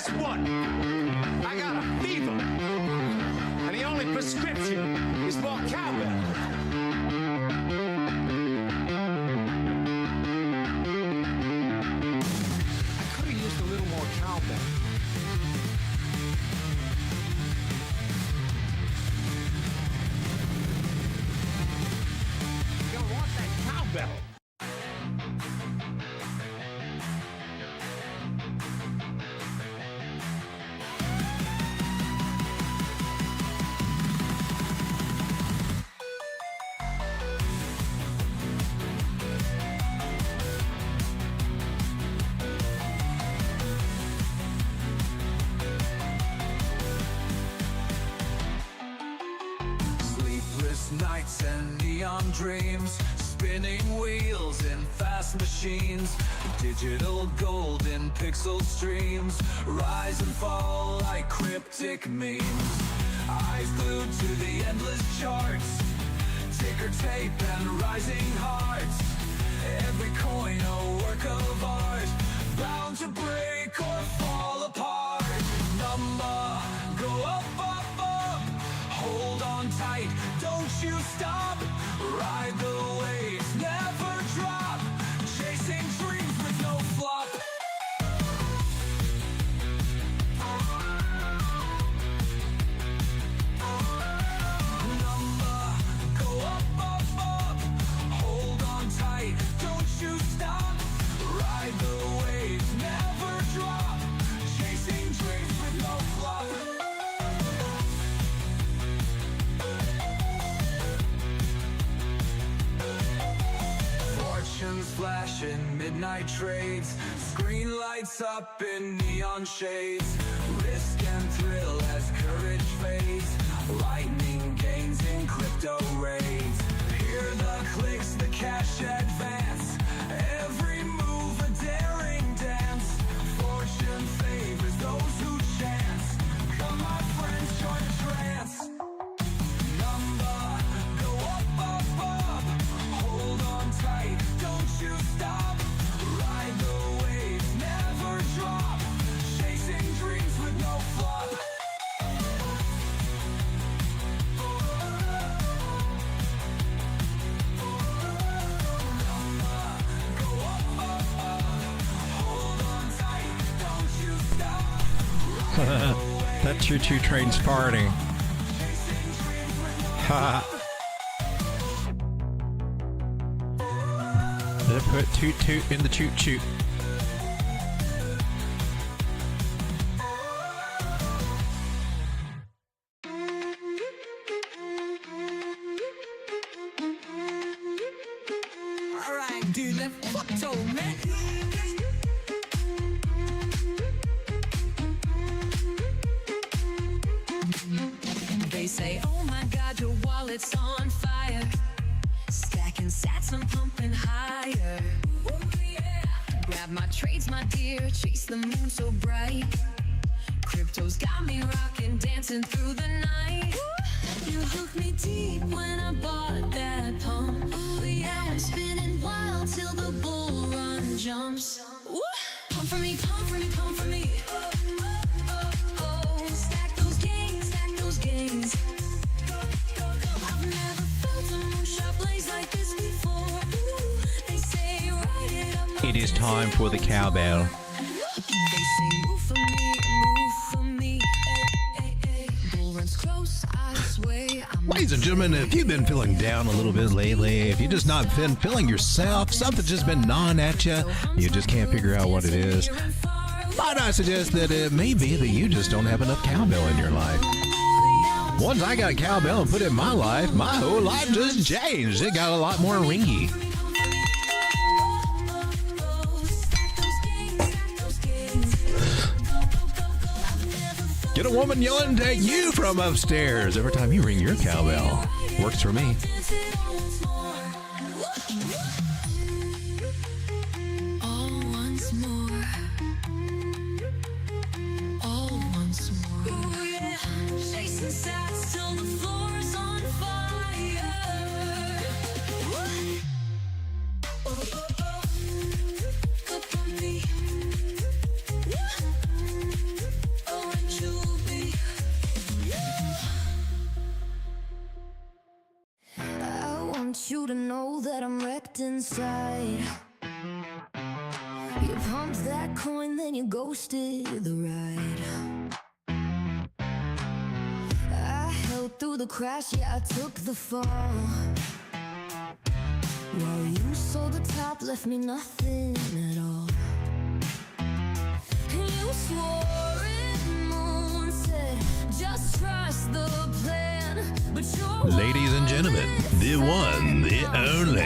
guess what? I got a fever. And the only prescription is more cowbell. I could have used a little more cowbell. You're gonna want that cowbell. Nights and neon dreams, spinning wheels in fast machines, digital gold in pixel streams, rise and fall like cryptic memes. Eyes glued to the endless charts, ticker tape and rising hearts. Every coin a work of art, bound to break or fall apart. Number, go up, up, up, hold on tight, don't you stop, ride the waves, never drop, chasing dreams with no flop. Number, go up, up, up, hold on tight, don't you stop, ride the waves, never drop, chasing dreams with no flop. Fortunes flash in midnight trades, screen lights up in neon shades, risk and thrill as courage fades, lightning gains in crypto raids. Hear the clicks, the cash advance, every move a daring dance. Fortune favors those who chance, come my friends, join the trance. Number, go up, up, up, hold on tight, don't you stop, ride the waves, never drop, chasing dreams with no flop. Number, go up, up, up, hold on tight, don't you stop, ride the waves, That choo-choo train's farting. chasing dreams with no Ha! They put toot-toot in the choot-choot. Alright, dude, that fuck told me. They say, oh my God, your wallet's on fire. Stacking sats, I'm pumping higher. Ooh, yeah. Grab my trades, my dear, chase the moon so bright. Crypto's got me rocking, dancing through the night. Ooh, you hooked me deep when I bought that pump. Oh yeah, I'm spinning wild till the bull run jumps. Ooh, pump for me, pump for me, pump for me. Oh, oh, oh, stack those gains, stack those gains. I've never felt a moonshot blaze like this before. Ooh, they say ride it up. It is time for the cowbell. They say move for me, move for me. Hey, hey, hey. Bull runs close, I swear. Ladies and gentlemen, if you've been feeling down a little bit lately, if you just not been feeling yourself, something's just been gnawing at you just can't figure out what it is, might I suggest that it may be that you just don't have enough cowbell in your life. Once I got cowbell and put it in my life, my whole life just changed. It got a lot more ringy. Get a woman yelling at you from upstairs every time you ring your cowbell. Works for me. All once more. All once more. Ooh, yeah. Chasing sats till the floor's on fire. Oh, oh, oh. Up on me. to know that I'm wrecked inside. You pumped that coin, then you ghosted the ride. I held through the crash, yeah, I took the fall. While you sold the top, left me nothing at all. You swore it, moon said, just trust the plan. But you're Ladies and gentlemen, the one, the only.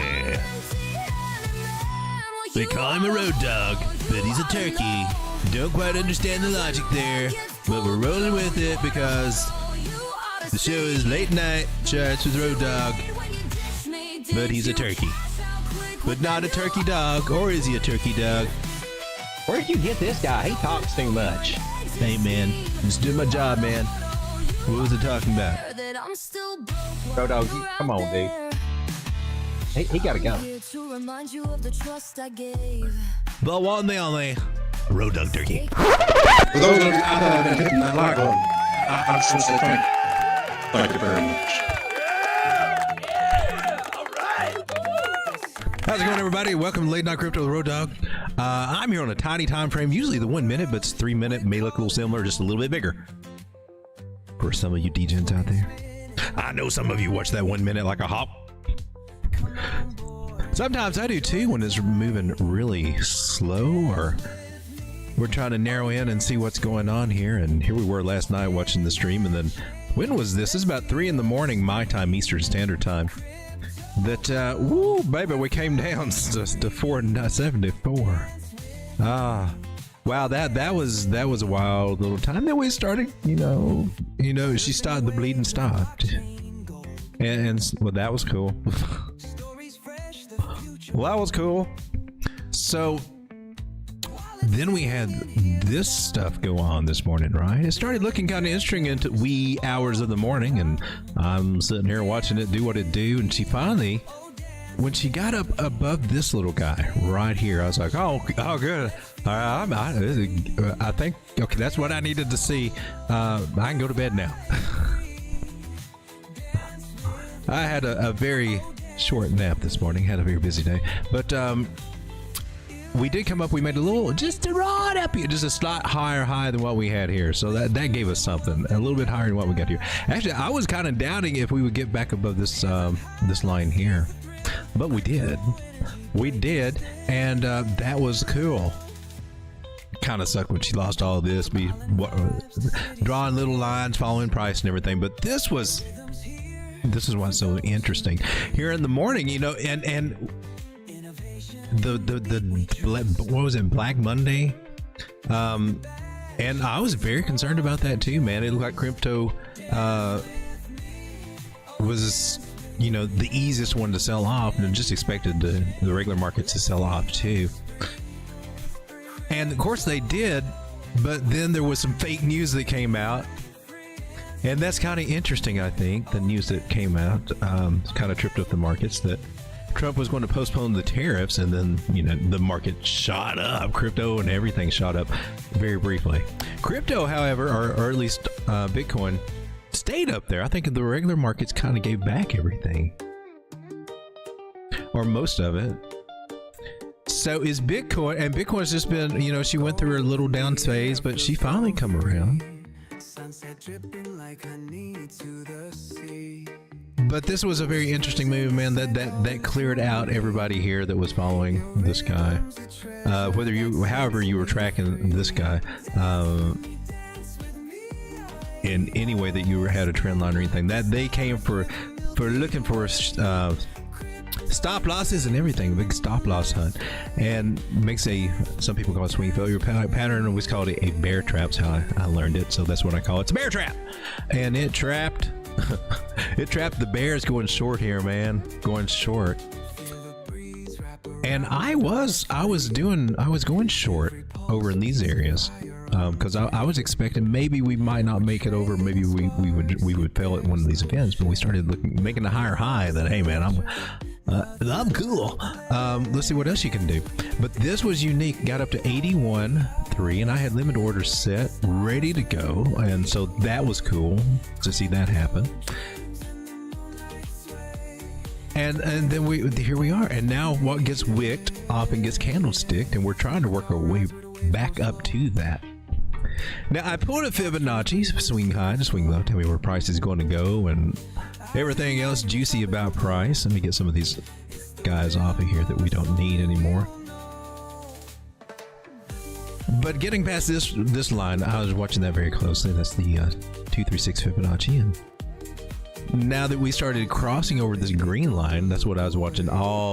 They call him a road dog, but he's a turkey. Don't quite understand the logic there, but we're rolling with it because the show is late night charts with Road Dog, but he's a turkey. But not a turkey dog, or is he a turkey dog? Where'd you get this guy? He talks too much. Hey man, just doing my job, man. What was it talking about? Road Dog, come on, dude. He gotta go. The one, the only Road Dog Turkey. For those of you out there that have been hitting that like button, I just want to say thank you. Thank you very much. How's it going, everybody? Welcome to Late Night Crypto with Road Dog. I'm here on a tiny time frame, usually the 1 minute, but it's 3 minute, may look a little similar, just a little bit bigger. For some of you degens out there. I know some of you watch that 1 minute like a hawk. Sometimes I do too when it's moving really slow, or we're trying to narrow in and see what's going on here. And here we were last night watching the stream, and then when was this? This is about 3 in the morning, my time, Eastern Standard Time. That, woo, baby, we came down to 474. Wow, that was a wild little time. Then we started, you know, she stopped, the bleeding stopped. And well, that was cool. Well, that was cool. So then we had this stuff go on this morning, right? It started looking kind of interesting into wee hours of the morning, and I'm sitting here watching it do what it do. And she finally, when she got up above this little guy right here, I was like, oh good. I think, okay, that's what I needed to see. I can go to bed now. I had a very short nap this morning, had a very busy day, but we did come up, we made a little, just right up here, just a slight higher high than what we had here. So that gave us something, a little bit higher than what we got here. Actually, I was kind of doubting if we would get back above this this line here, but we did. We did, and that was cool. Kind of sucked when she lost all of this, drawing little lines, following price and everything, but this is what's so interesting here in the morning, you know, and the what was it, Black Monday, and I was very concerned about that too, man. It looked like crypto was, you know, the easiest one to sell off, and just expected the regular market to sell off too. And of course they did, but then there was some fake news that came out. And that's kind of interesting, I think, the news that came out kind of tripped up the markets, that Trump was going to postpone the tariffs, and then, you know, the market shot up, crypto and everything shot up very briefly. Crypto, however, or at least Bitcoin, stayed up there. I think the regular markets kind of gave back everything, or most of it. So is Bitcoin, and Bitcoin's just been, you know, she went through her little down phase, but she finally come around. But this was a very interesting move, man. That cleared out everybody here that was following this guy. However you were tracking this guy, in any way that you had a trend line or anything, that they came for looking for stop losses and everything, a big stop loss hunt, and makes some people call it swing failure pattern. Always called it a bear trap. That's how I learned it, so that's what I call it. It's a bear trap, and it trapped the bears going short here, man, going short. And I was going short over in these areas, because I was expecting maybe we might not make it over, maybe we would fail at one of these events, but we started making a higher high. That, hey man, I'm cool. Let's see what else you can do. But this was unique. Got up to 81.3, and I had limit orders set, ready to go, and so that was cool to see that happen. And then here we are. And now what gets wicked often gets candlesticked, and we're trying to work our way back up to that. Now, I pulled a Fibonacci, swing high to swing low, tell me where price is going to go, and everything else juicy about price. Let me get some of these guys off of here that we don't need anymore. But getting past this line, I was watching that very closely. That's the 236 Fibonacci, and now that we started crossing over this green line, that's what I was watching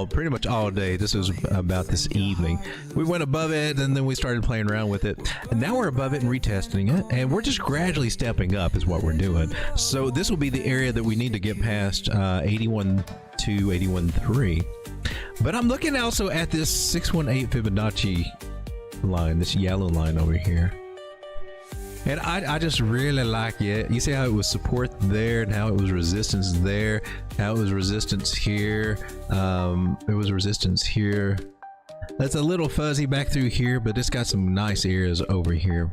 pretty much all day. This was about this evening. We went above it, and then we started playing around with it, and now we're above it and retesting it, and we're just gradually stepping up is what we're doing. So this will be the area that we need to get past 81.2, 81.3. But I'm looking also at this 618 Fibonacci line, this yellow line over here. And I just really like it. You see how it was support there, and how it was resistance there, how it was resistance here. It was resistance here. That's a little fuzzy back through here, but it's got some nice areas over here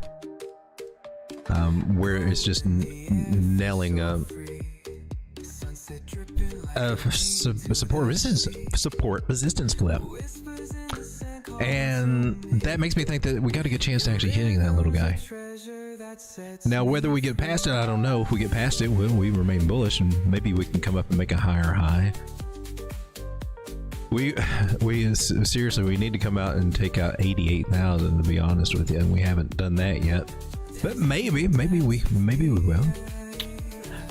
where it's just nailing a support resistance flip. And that makes me think that we got a good chance to actually hitting that little guy. Now, whether we get past it, I don't know. If we get past it, well, we remain bullish, and maybe we can come up and make a higher high. We seriously, we need to come out and take out 88,000, to be honest with you, and we haven't done that yet. But maybe we will.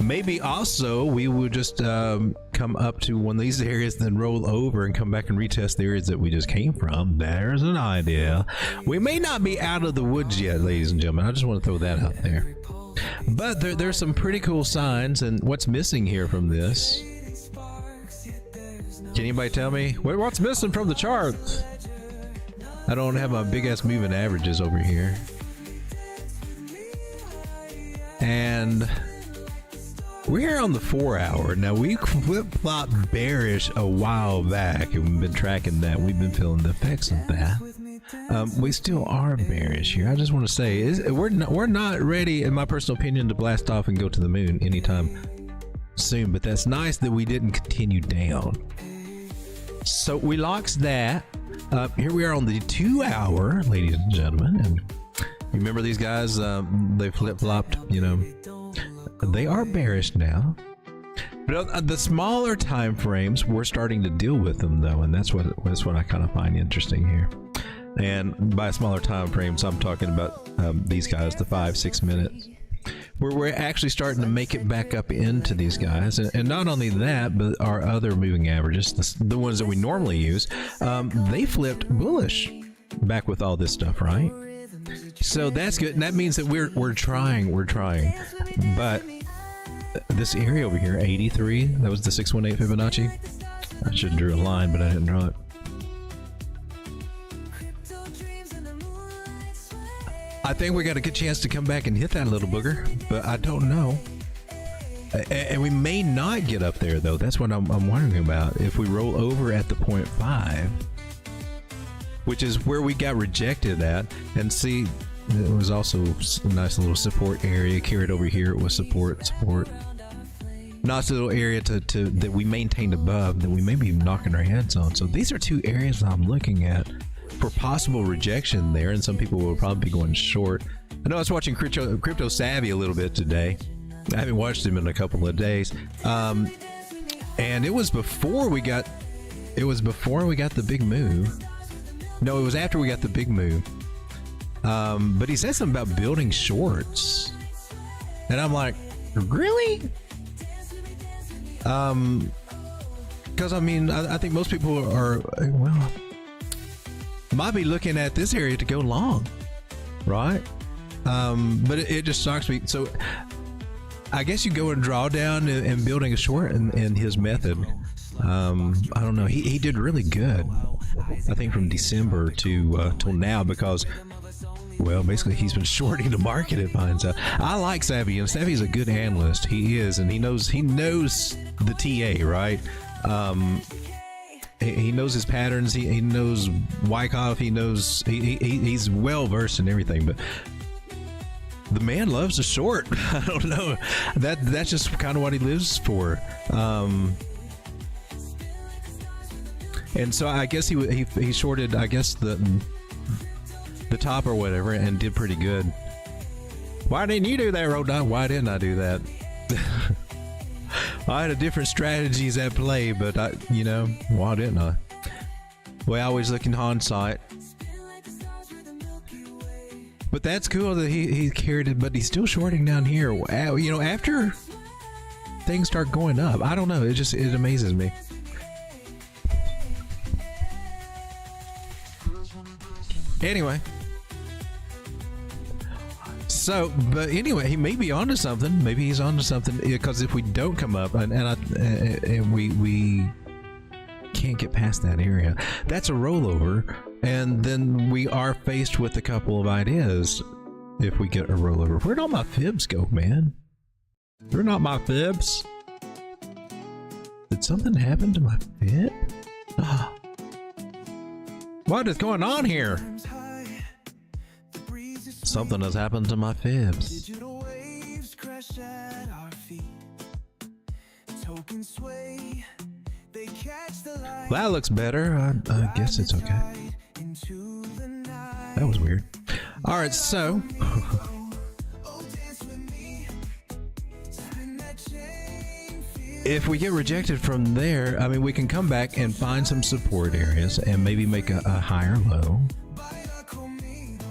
Maybe also we would just come up to one of these areas, then roll over and come back and retest the areas that we just came from. There's an idea. We may not be out of the woods yet, ladies and gentlemen. I just want to throw that out there. But there's some pretty cool signs, and what's missing here from this? Can anybody tell me? What's missing from the chart? I don't have my big-ass moving averages over here. And we're here on the 4 hour. Now, we flip-flopped bearish a while back, and we've been tracking that. We've been feeling the effects of that. We still are bearish here. I just want to say, we're not ready, in my personal opinion, to blast off and go to the moon anytime soon, but that's nice that we didn't continue down. So we lost that. Here we are on the 2 hour, ladies and gentlemen, and remember these guys, they flip-flopped, you know. They are bearish now, but the smaller time frames, we're starting to deal with them though, and that's what I kind of find interesting here. And by smaller time frames, I'm talking about these guys, the 5-6 minutes, where we're actually starting to make it back up into these guys. And not only that, but our other moving averages, the ones that we normally use, they flipped bullish back with all this stuff, right? So that's good, and that means that we're trying. But this area over here, 83, that was the 618 Fibonacci. I should have drew a line, but I didn't draw it. I think we got a good chance to come back and hit that little booger, but I don't know. And we may not get up there though. That's what I'm wondering about. If we roll over at the 0.5, which is where we got rejected at, and see, it was also a nice little support area carried over here. It was support. Nice little area that we maintained above that we may be knocking our heads on. So these are two areas that I'm looking at for possible rejection there, and some people will probably be going short. I know I was watching Crypto Savvy a little bit today. I haven't watched him in a couple of days, and it was before we got the big move. No, it was after we got the big move. But he said something about building shorts, and I'm like, really? Because I mean, I think most people are, well, might be looking at this area to go long, right? But it just shocks me. So I guess you go and draw down and building a short in his method. I don't know. He did really good, I think, from December to till now, because, well, basically he's been shorting the market, it finds out. I like Savvy, and Savvy's a good analyst. He is, and he knows the TA, right? He knows his patterns. He knows Wyckoff. He knows he's well versed in everything. But the man loves to short. I don't know. That's just kind of what he lives for. And so I guess he shorted, I guess, the top or whatever, and did pretty good. Why didn't you do that, Rodot? Why didn't I do that? I had a different strategies at play, but why didn't I? Well, I always look in hindsight. But that's cool that he carried it, but he's still shorting down here. After things start going up, I don't know. It amazes me. Anyway. So, but anyway, he may be onto something. Maybe he's onto something, because if we don't come up and we can't get past that area, that's a rollover, and then we are faced with a couple of ideas. If we get a rollover, where'd all my fibs go, man? They're not my fibs. Did something happen to my fib? What is going on here? Something has happened to my fibs. That looks better. I guess it's okay. That was weird. All right, so if we get rejected from there, I mean, we can come back and find some support areas and maybe make a higher low.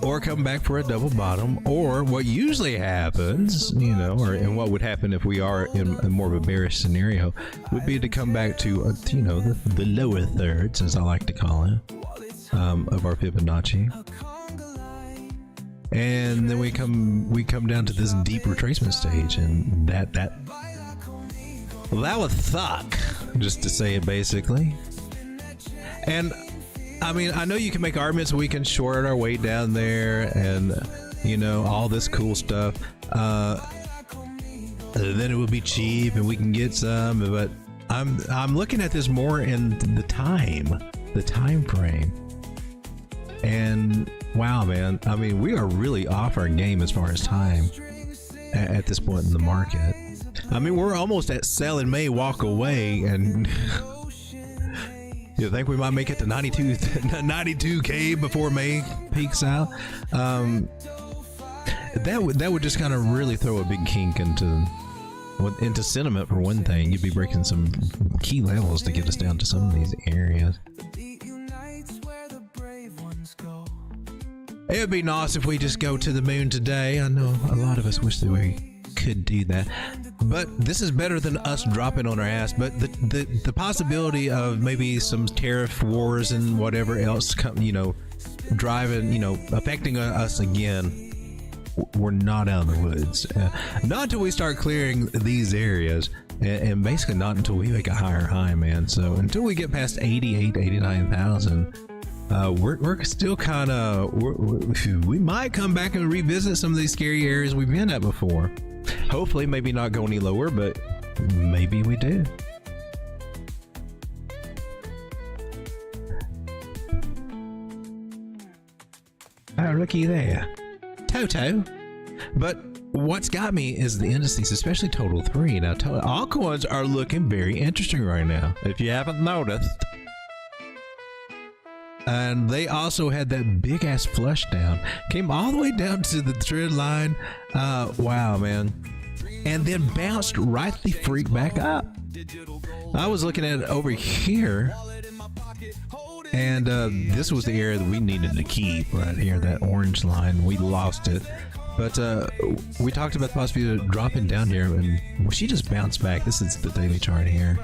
Or come back for a double bottom, or what usually happens, and what would happen if we are in a more of a bearish scenario, would be to come back to, the lower thirds, as I like to call it, of our Fibonacci, and then we come down to this deep retracement stage, and that would suck, just to say it basically. And I mean, I know you can make arguments. We can short our way down there, and all this cool stuff. Then it would be cheap, and we can get some. But I'm looking at this more in the time frame. And wow, man! I mean, we are really off our game as far as time at this point in the market. I mean, we're almost at sell in May, walk away, and. You think we might make it to 92K before May peaks out? That would just kind of really throw a big kink into sentiment, for one thing. You'd be breaking some key levels to get us down to some of these areas. It would be nice if we just go to the moon today. I know a lot of us wish that we could do that, but this is better than us dropping on our ass. But the possibility of maybe some tariff wars and whatever else driving, affecting us again, we're not out of the woods. Not until we start clearing these areas, and basically not until we make a higher high, man. So until we get past 89,000, we're still kind of, we might come back and revisit some of these scary areas we've been at before. Hopefully, maybe not go any lower, but maybe we do. Oh, looky there. Toto. But what's got me is the indices, especially Total 3. Now, altcoins are looking very interesting right now, if you haven't noticed. And they also had that big ass flush down, came all the way down to the trend line. Wow, man. And then bounced right the freak back up. I was looking at it over here, and this was the area that we needed to keep right here, that orange line. We lost it, but we talked about the possibility of dropping down here, and she just bounced back. This is the daily chart here.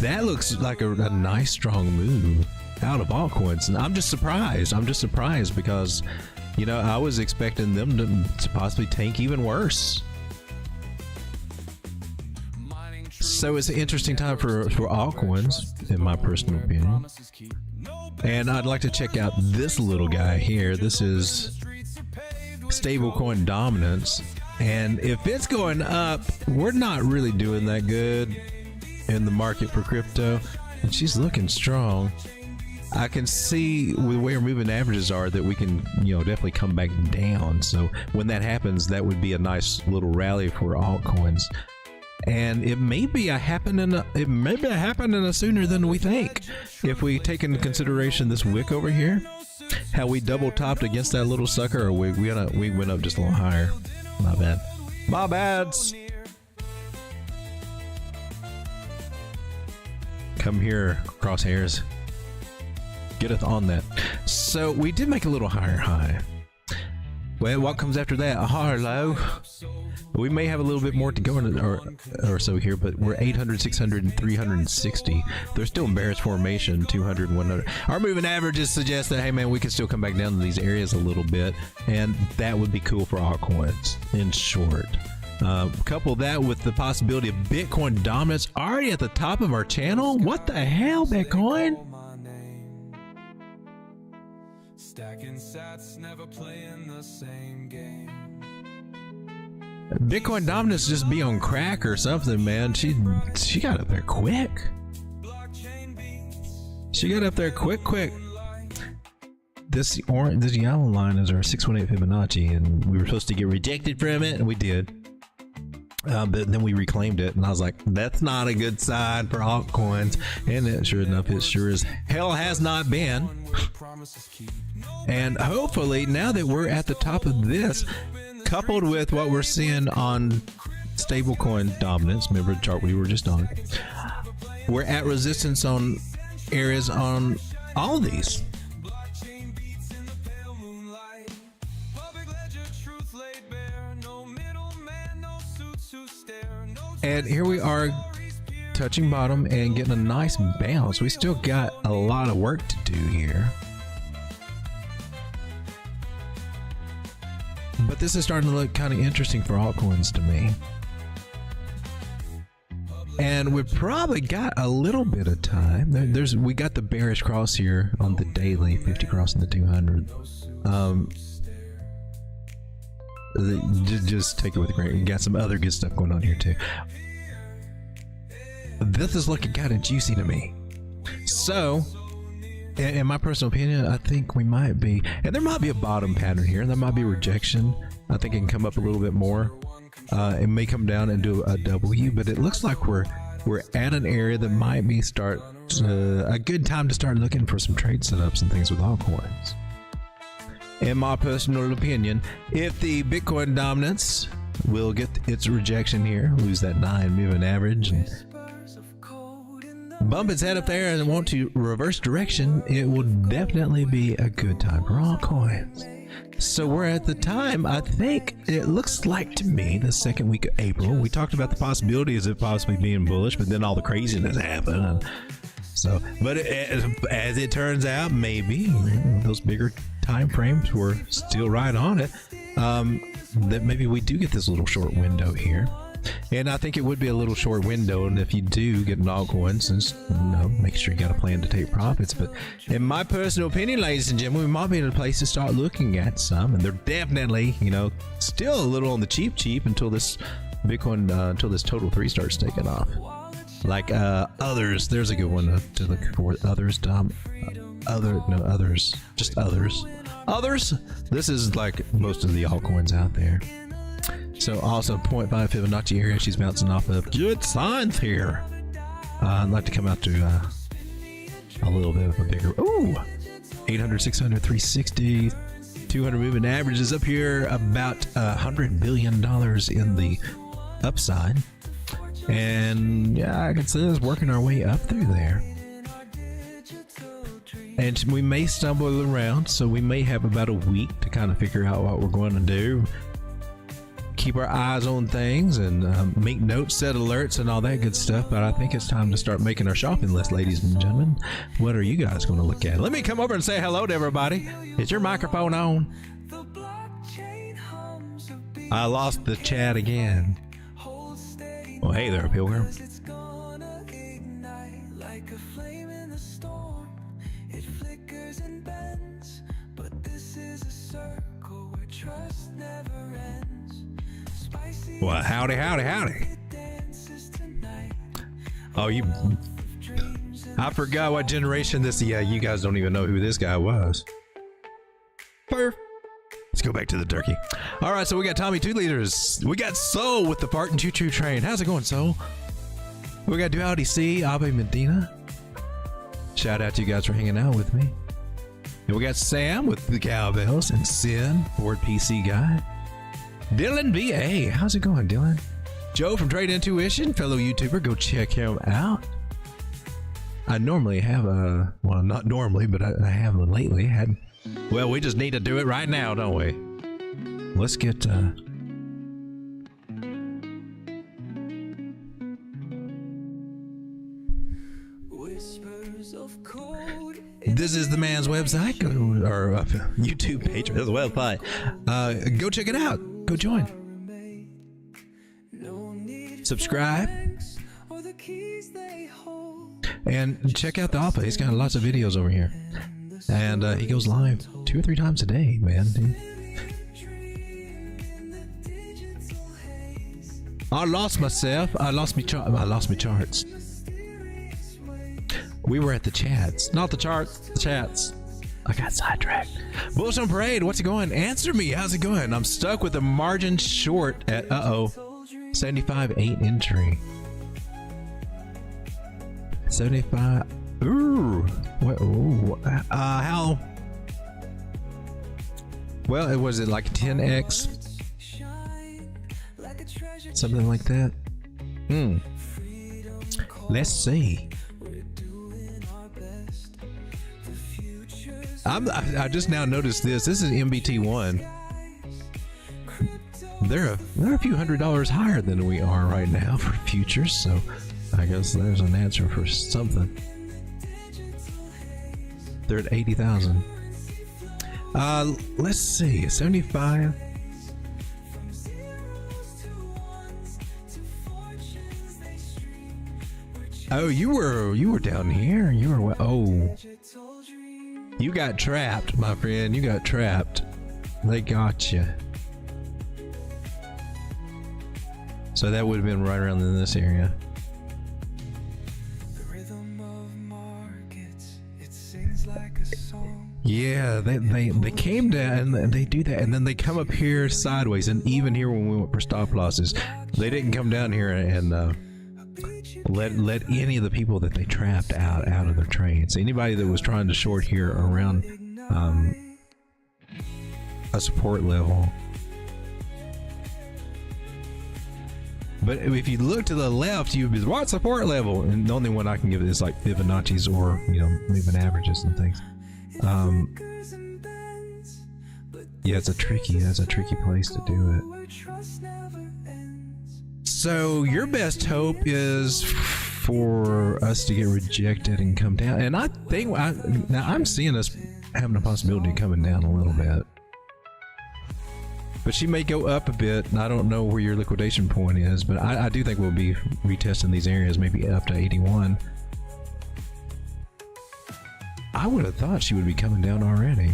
That looks like a nice strong move out of altcoins, and I'm just surprised because I was expecting them to possibly tank even worse. So it's an interesting time for altcoins, in my personal opinion. And I'd like to check out this little guy here. This is stablecoin dominance, and if it's going up, we're not really doing that good in the market for crypto, and she's looking strong. I can see with the way our moving averages are that we can, definitely come back down. So when that happens, that would be a nice little rally for altcoins. and it may be happening sooner than we think. If we take into consideration this wick over here, how we double topped against that little sucker, or we went up just a little higher. My bad. My bads. Come here, crosshairs. Getteth on that. So we did make a little higher high. Well, what comes after that? A higher low. We may have a little bit more to go in, or so here, but we're 800, 600, and 360. There's still bearish formation, 200, 100. Our moving averages suggest that, hey man, we can still come back down to these areas a little bit, and that would be cool for altcoins, in short. Couple that with the possibility of Bitcoin dominance already at the top of our channel. What the hell, Bitcoin? Stacking sats, never playing the same game. Bitcoin dominance just be on crack or something, man. She got up there quick. She got up there quick. This yellow line is our 618 Fibonacci, and we were supposed to get rejected from it, and we did. But then we reclaimed it, and I was like, that's not a good sign for altcoins. And it, sure enough, it sure as hell has not been. And hopefully, now that we're at the top of this, coupled with what we're seeing on stablecoin dominance, remember the chart we were just on, we're at resistance on areas on all of these. And here we are touching bottom and getting a nice bounce. We still got a lot of work to do here. But this is starting to look kind of interesting for altcoins to me. And we've probably got a little bit of time. We got the bearish cross here on the daily, 50 crossing the 200. Just take it with a grain. We got some other good stuff going on here too. This is looking kind of juicy to me. So, in my personal opinion, I think we might be, and there might be a bottom pattern here, and there might be rejection. I think it can come up a little bit more. It may come down and do a W, but it looks like we're at an area that might be a good time to start looking for some trade setups and things with altcoins. In my personal opinion, if the Bitcoin dominance will get its rejection here, lose that 9 moving average, and bump its head up there and want to reverse direction, it will definitely be a good time for altcoins. So we're at the time, I think it looks like to me, the second week of April. We talked about the possibilities of possibly being bullish, but then all the craziness happened. So, but as it turns out, maybe those bigger time frames were still right on it. That maybe we do get this little short window here. And I think it would be a little short window, and if you do get an altcoin, since make sure you got a plan to take profits. But in my personal opinion, ladies and gentlemen, we might be in a place to start looking at some, and they're definitely, still a little on the cheap until this Bitcoin, until this total 3 starts taking off. Like others, there's a good one to look for. Others, others, just others. Others. This is like most of the altcoins out there. So also 0.5 Fibonacci area she's bouncing off of. Good signs here. I'd like to come out to a little bit of a bigger, 800, 600, 360, 200 moving averages up here, about $100 billion in the upside. And yeah, I can see us working our way up through there. And we may stumble around, so we may have about a week to kind of figure out what we're going to do. Keep our eyes on things and make notes, set alerts, and all that good stuff. But I think it's time to start making our shopping list, ladies and gentlemen. What are you guys going to look at? Let me come over and say hello to everybody. Is your microphone on? I lost the chat again. Well, hey there, Pilgrim. Well, howdy. Oh, I forgot what generation this. Yeah, you guys don't even know who this guy was. Let's go back to the turkey. All right, so we got Tommy 2 liters. We got Soul with the fart and choo-choo train. How's it going, Soul? We got Duality C, Abe Medina. Shout out to you guys for hanging out with me. And we got Sam with the cowbells and Sin, board PC guy. Dylan BA, how's it going, Dylan? Joe from Trade Intuition, fellow YouTuber, go check him out. I normally have a, well, not normally, but I have lately had. Well, we just need to do it right now, don't we? Let's get this is the man's website, or YouTube page, as well. Go check it out. Go join. Subscribe. And check out the Alpha. He's got lots of videos over here. And he goes live 2 or 3 times a day, man. I lost myself. I lost me charts. We were at the chats. Not the charts, the chats. I got sidetracked. Bulls on Parade, what's it going? Answer me. How's it going? I'm stuck with a margin short at 75.8 entry. 75. Ooh. What? Ooh. How? Well, it was it like 10x, something like that. Let's see. I just now noticed this. This is MBT1. They're a few $100s higher than we are right now for futures, so I guess there's an answer for something. They're at 80,000. Let's see, 75. Oh, you were down here. You were, oh, you got trapped, my friend. You got trapped. They got you. So that would have been right around in this area. Yeah, they came down and they do that, and then they come up here sideways. And even here when we went for stop losses, they didn't come down here and let any of the people that they trapped out of their trades. Anybody that was trying to short here around a support level. But if you look to the left, you'd be what support level, and the only one I can give it is like Fibonacci's or moving averages and things. Yeah, that's a tricky place to do it. So your best hope is for us to get rejected and come down, and I think now I'm seeing us having a possibility of coming down a little bit, but she may go up a bit. And I don't know where your liquidation point is, but I do think we'll be retesting these areas, maybe up to 81. I would have thought she would be coming down already.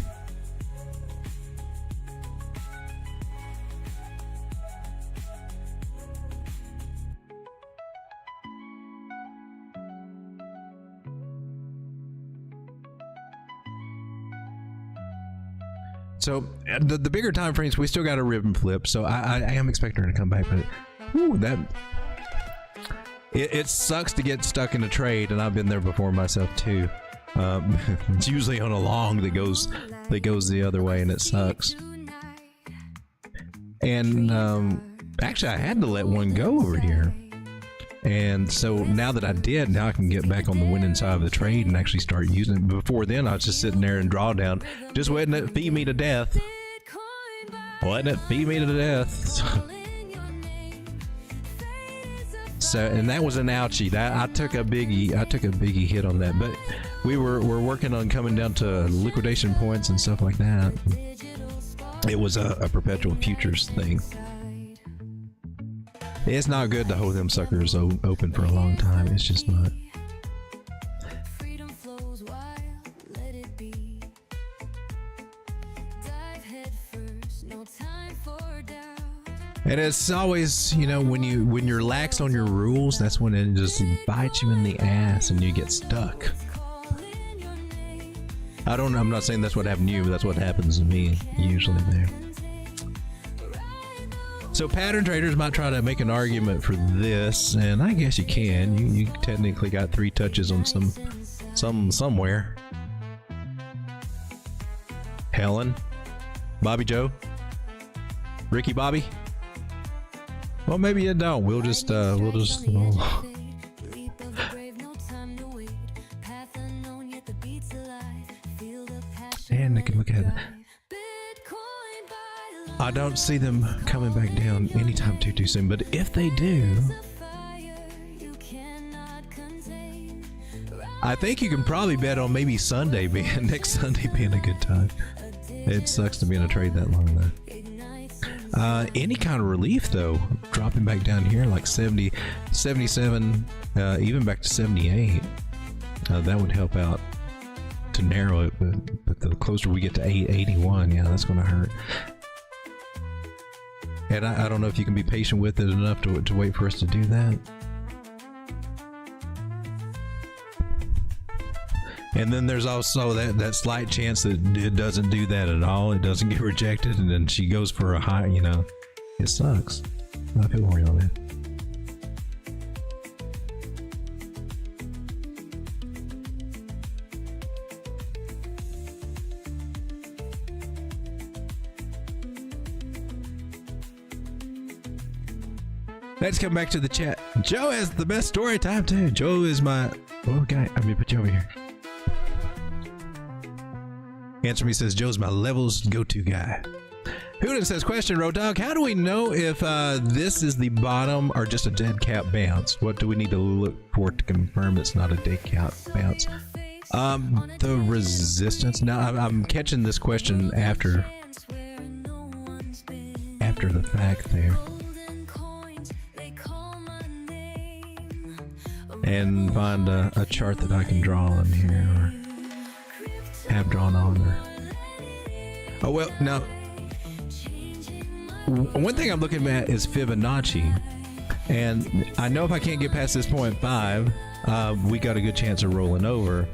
So the bigger time frames, we still got a ribbon flip, so I am expecting her to come back, but ooh, it sucks to get stuck in a trade, and I've been there before myself too. It's usually on a long that goes the other way, and it sucks. And actually, I had to let one go over here, and so now that I did, now I can get back on the winning side of the trade and actually start using it. Before then, I was just sitting there and draw down, just waiting to feed me to death. Letting it feed me to death. So, and that was an ouchie. I took a biggie hit on that, but we're working on coming down to liquidation points and stuff like that. It was a perpetual futures thing. It's not good to hold them suckers open for a long time. It's just not. And it's always, when you're lax on your rules, that's when it just bites you in the ass and you get stuck. I'm not saying that's what happened to you, but that's what happens to me usually there. So pattern traders might try to make an argument for this, and I guess you can. You technically got 3 touches on somewhere. Helen, Bobby Joe, Ricky Bobby. Well, maybe you don't. We'll just. And I can look at it. I don't see them coming back down anytime too soon, but if they do, I think you can probably bet on maybe Sunday being next Sunday being a good time. It sucks to be in a trade that long though. Any kind of relief though, dropping back down here like 70, 77, even back to 78, that would help out to narrow it, but the closer we get to 881, yeah, that's going to hurt. And I don't know if you can be patient with it enough to wait for us to do that. And then there's also that slight chance that it doesn't do that at all. It doesn't get rejected, and then she goes for a high, you know. It sucks. I feel worried on that. Let's come back to the chat. Joe has the best story time too. Joe is my guy. Let me put you over here. Answer me says Joe's my levels go-to guy. Hooden says, question, Road Dog, how do we know if this is the bottom or just a dead cat bounce? What do we need to look for to confirm it's not a dead cat bounce? The resistance. Now I'm catching this question after the fact there. And find a chart that I can draw on here or have drawn on. Oh well, now one thing I'm looking at is Fibonacci, and I know if I can't get past this 0.5, we got a good chance of rolling over.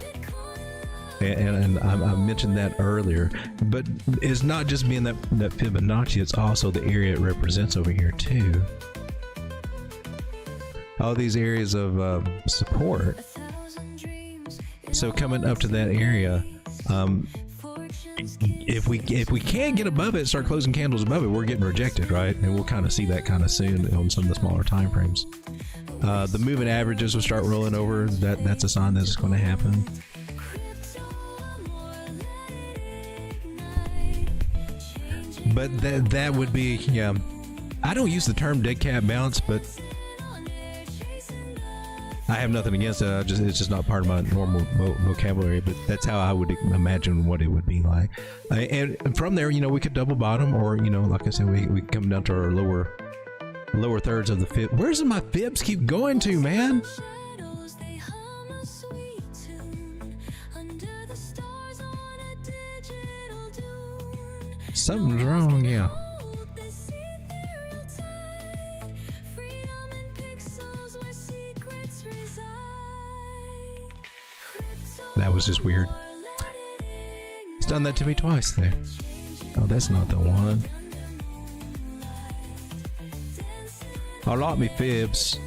And I mentioned that earlier, but it's not just being that Fibonacci; it's also the area it represents over here too. All these areas of support. So coming up to that area, if we can't get above it, start closing candles above it, we're getting rejected, right? And we'll kind of see that kind of soon on some of the smaller time frames. The moving averages will start rolling over. That's a sign that it's going to happen. But that would be, yeah. I don't use the term dead cat bounce, but I have nothing against it. It's just not part of my normal vocabulary, but that's how I would imagine what it would be like. And from there, you know, we could double bottom, or, you know, like I said, we come down to our lower thirds of the fib. Where's my fibs keep going to, man? Something's wrong, yeah. That was just weird. It's done that to me twice there. Oh, that's not the one. I like me fibs.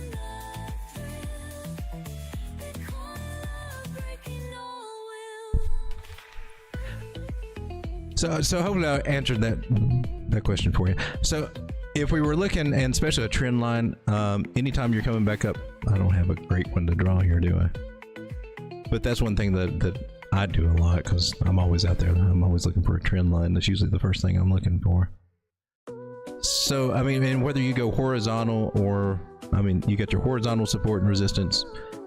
So hopefully I answered that question for you. So if we were looking, and especially a trend line, anytime you're coming back up, I don't have a great one to draw here, do I? But that's one thing that I do a lot, because I'm always out there. I'm always looking for a trend line. That's usually the first thing I'm looking for. So, I mean, and whether you go horizontal or, I mean, you get your horizontal support and resistance.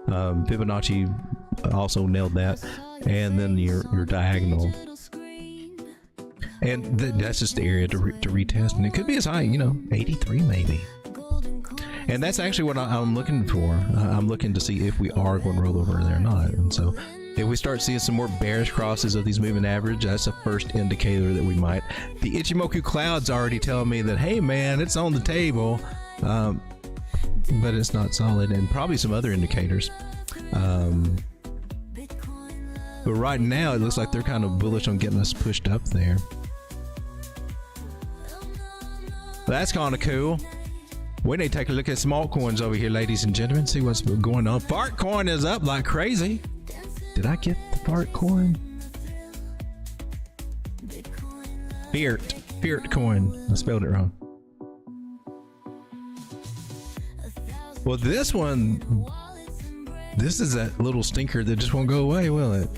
Fibonacci also nailed that. And then your diagonal. And that's just the area to retest. And it could be as high, you know, 83 maybe. And that's actually what I'm looking for. I'm looking to see if we are going to roll over there or not. And so if we start seeing some more bearish crosses of these moving average, that's the first indicator that we might. The Ichimoku cloud's already telling me that, hey man, it's on the table, but it's not solid, and probably some other indicators. But right now it looks like they're kind of bullish on getting us pushed up there. That's kind of cool. We need to take a look at some altcoins over here, ladies and gentlemen. See what's going on. Fartcoin is up like crazy. Did I get the Fartcoin? Fiat coin. I spelled it wrong. Well, this one, this is that little stinker that just won't go away, will it?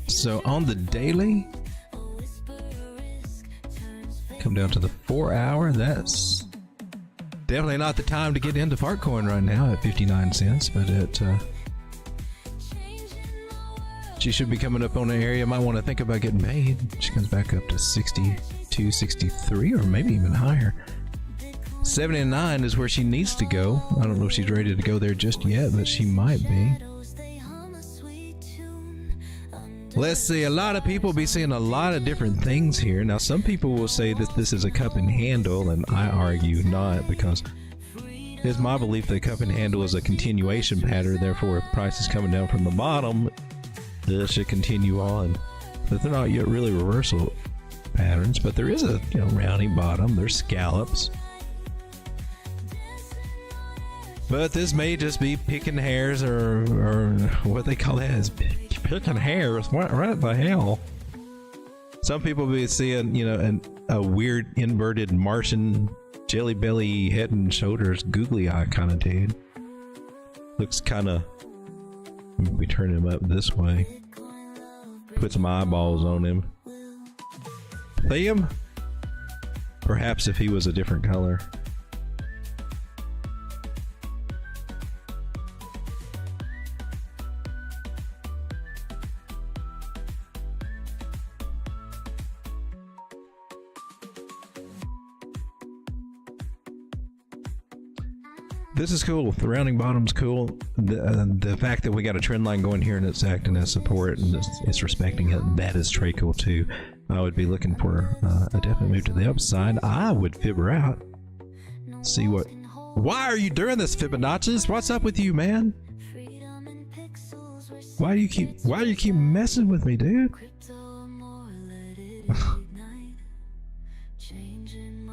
So on the daily, come down to the 4 hour. That's definitely not the time to get into Fartcoin right now at 59 cents, but it she should be coming up on an area. Might want to think about getting paid. She comes back up to 62, 63, or maybe even higher. 79 is where she needs to go. I don't know if she's ready to go there just yet, but she might be. Let's see, a lot of people be seeing a lot of different things here. Now, some people will say that this is a cup and handle, and I argue not, because it's my belief that cup and handle is a continuation pattern. Therefore, if price is coming down from the bottom, this should continue on. But they're not yet really reversal patterns, but there is a rounding bottom. There's scallops. But this may just be picking hairs, or what they call that is picking hairs. What the hell? Some people be seeing, a weird inverted Martian jelly belly head and shoulders googly eye kind of dude. Looks kind of. We turn him up this way. Put some eyeballs on him. See him? Perhaps if he was a different color. This is cool. The rounding bottom's cool. The fact that we got a trend line going here and it's acting as support and it's respecting it, that is très cool too. I would be looking for a definite move to the upside. I would fibber out. See what. Why are you doing this, Fibonacci's? What's up with you, man? Why do you keep messing with me, dude?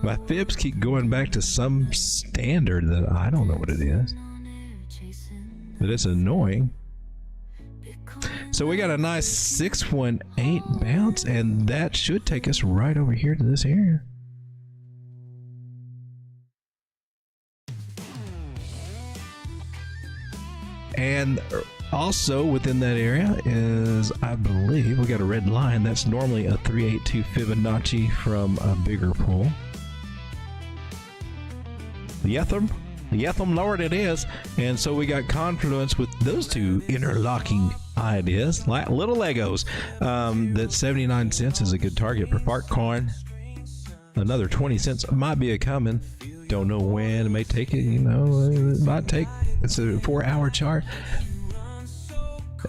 My fibs keep going back to some standard that I don't know what it is, but it's annoying. So we got a nice 618 bounce, and that should take us right over here to this area. And also within that area is, I believe, we got a red line. That's normally a 382 Fibonacci from a bigger pool. The Etham Lord it is. And so we got confluence with those two interlocking ideas, like little Legos. That 79 cents is a good target for Fartcoin. Another 20 cents might be a coming. Don't know when. It may take it, it might take, it's a 4 hour chart.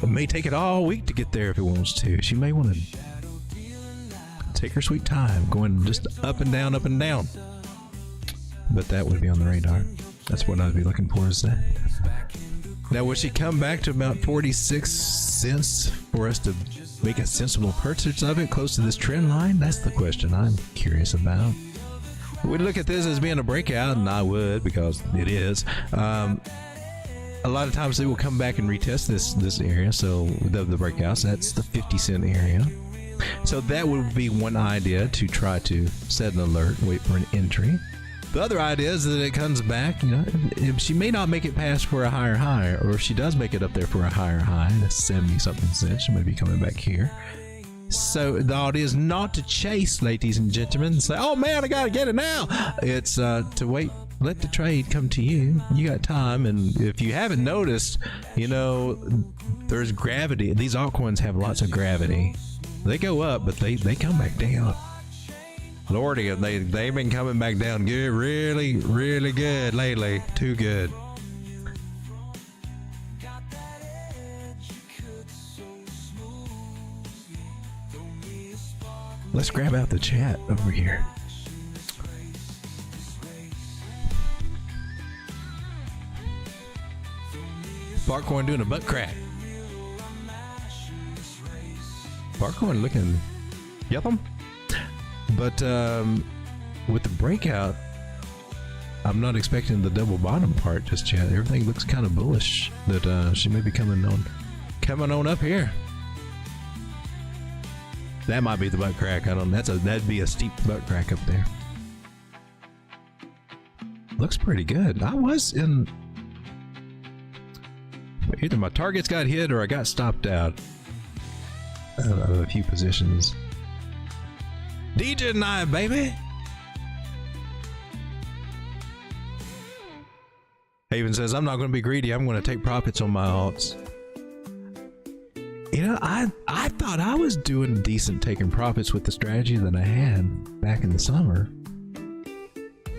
It may take it all week to get there if it wants to. She may want to take her sweet time, going just up and down, up and down. But that would be on the radar. That's what I'd be looking for, is that. Now, will she come back to about 46 cents for us to make a sensible purchase of it close to this trend line? That's the question I'm curious about. We look at this as being a breakout, and I would, because it is. A lot of times they will come back and retest this area. So the breakouts, that's the 50 cent area. So that would be one idea, to try to set an alert, wait for an entry. The other idea is that it comes back, if she may not make it past for a higher high, or if she does make it up there for a higher high, that's 70 something cents, she may be coming back here. So the idea is not to chase, ladies and gentlemen, and say, oh man, I gotta get it now. It's to wait, let the trade come to you. You got time, and if you haven't noticed, there's gravity. These altcoins have lots of gravity. They go up, but they come back down. Lordy, they've been coming back down good, really, really good lately. Too good. Let's grab out the chat over here. Fartcoin doing a butt crack. Fartcoin looking Yep. But with the breakout, I'm not expecting the double bottom part just yet. Everything looks kind of bullish that she may be coming on up here. That might be the butt crack. I don't know. That'd be a steep butt crack up there. Looks pretty good. I was in either my targets got hit or I got stopped out of a few positions. DJ and I, baby. Haven says, I'm not going to be greedy. I'm going to take profits on my alts. You know, I thought I was doing decent taking profits with the strategy that I had back in the summer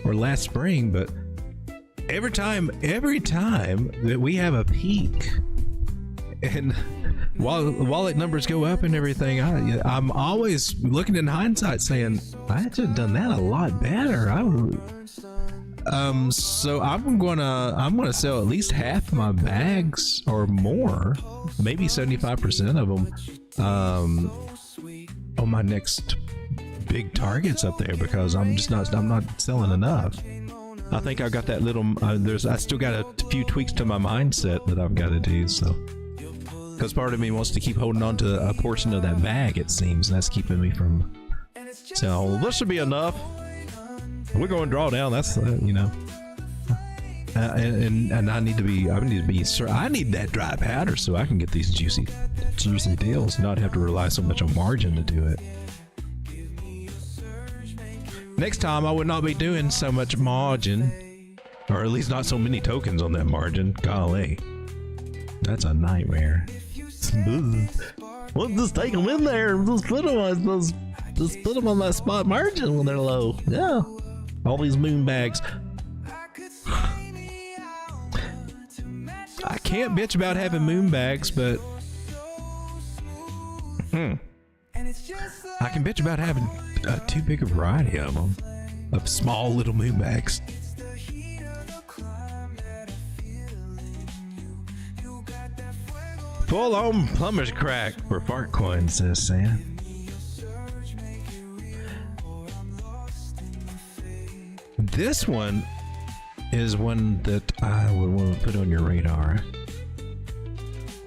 or last spring, but every time that we have a peak and wallet numbers go up and everything, I'm always looking in hindsight saying I should have done that a lot better. So I'm gonna sell at least half my bags or more, maybe 75% of them, on my next big targets up there because I'm not selling enough. I think I got that little. I still got a few tweaks to my mindset that I've got to do. So, because part of me wants to keep holding on to a portion of that bag, it seems, and that's keeping me from. So this should be enough. We're going to draw down. That's you know, and I need that dry powder so I can get these juicy deals, not have to rely so much on margin to do it. Next time I would not be doing so much margin, or at least not so many tokens on that margin. Golly, that's a nightmare. We'll just take them in there and just put them on that spot margin when they're low. Yeah. All these moon bags. I can't bitch about having moon bags, but I can bitch about having too big a variety of them, of small little moon bags. Full on plumber's crack for fart coins, says Sam. This one is one that I would want to put on your radar.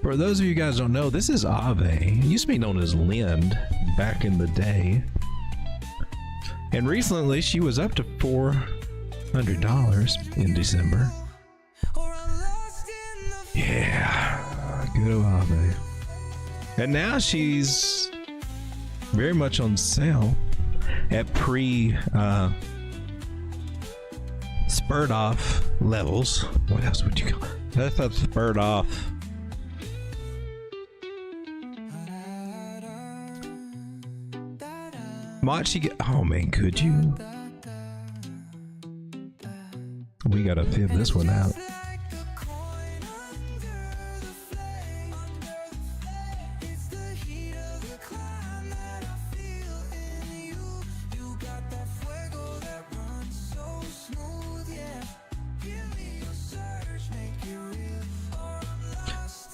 For those of you guys who don't know, this is Aave. It used to be known as Lind back in the day. And recently she was up to $400 in December. Yeah, good old Aave. And now she's very much on sale at spurred off levels. What else would you call it? That's a spurred off. Might she get? Oh man, could you? We gotta fib this one out.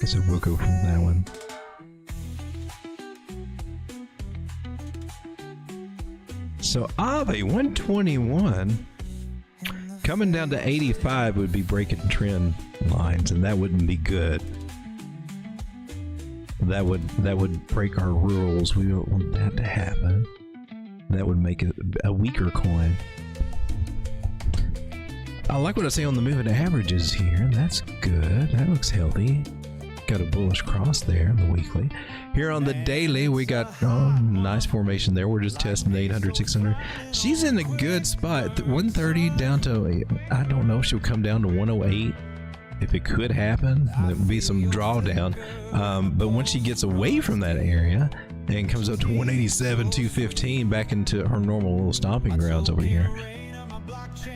So we'll go from that one. So Aave 121 coming down to 85 would be breaking trend lines, and that wouldn't be good. That would break our rules. We don't want that to happen. That would make it a weaker coin. I like what I see on the moving averages here. That's good. That looks healthy. Got a bullish cross there in the weekly. Here on the daily, we got nice formation there. We're just testing 800, 600. She's in a good spot. 130 down to, I don't know if she'll come down to 108. If it could happen, it would be some drawdown. But once she gets away from that area and comes up to 187, 215, back into her normal little stomping grounds over here.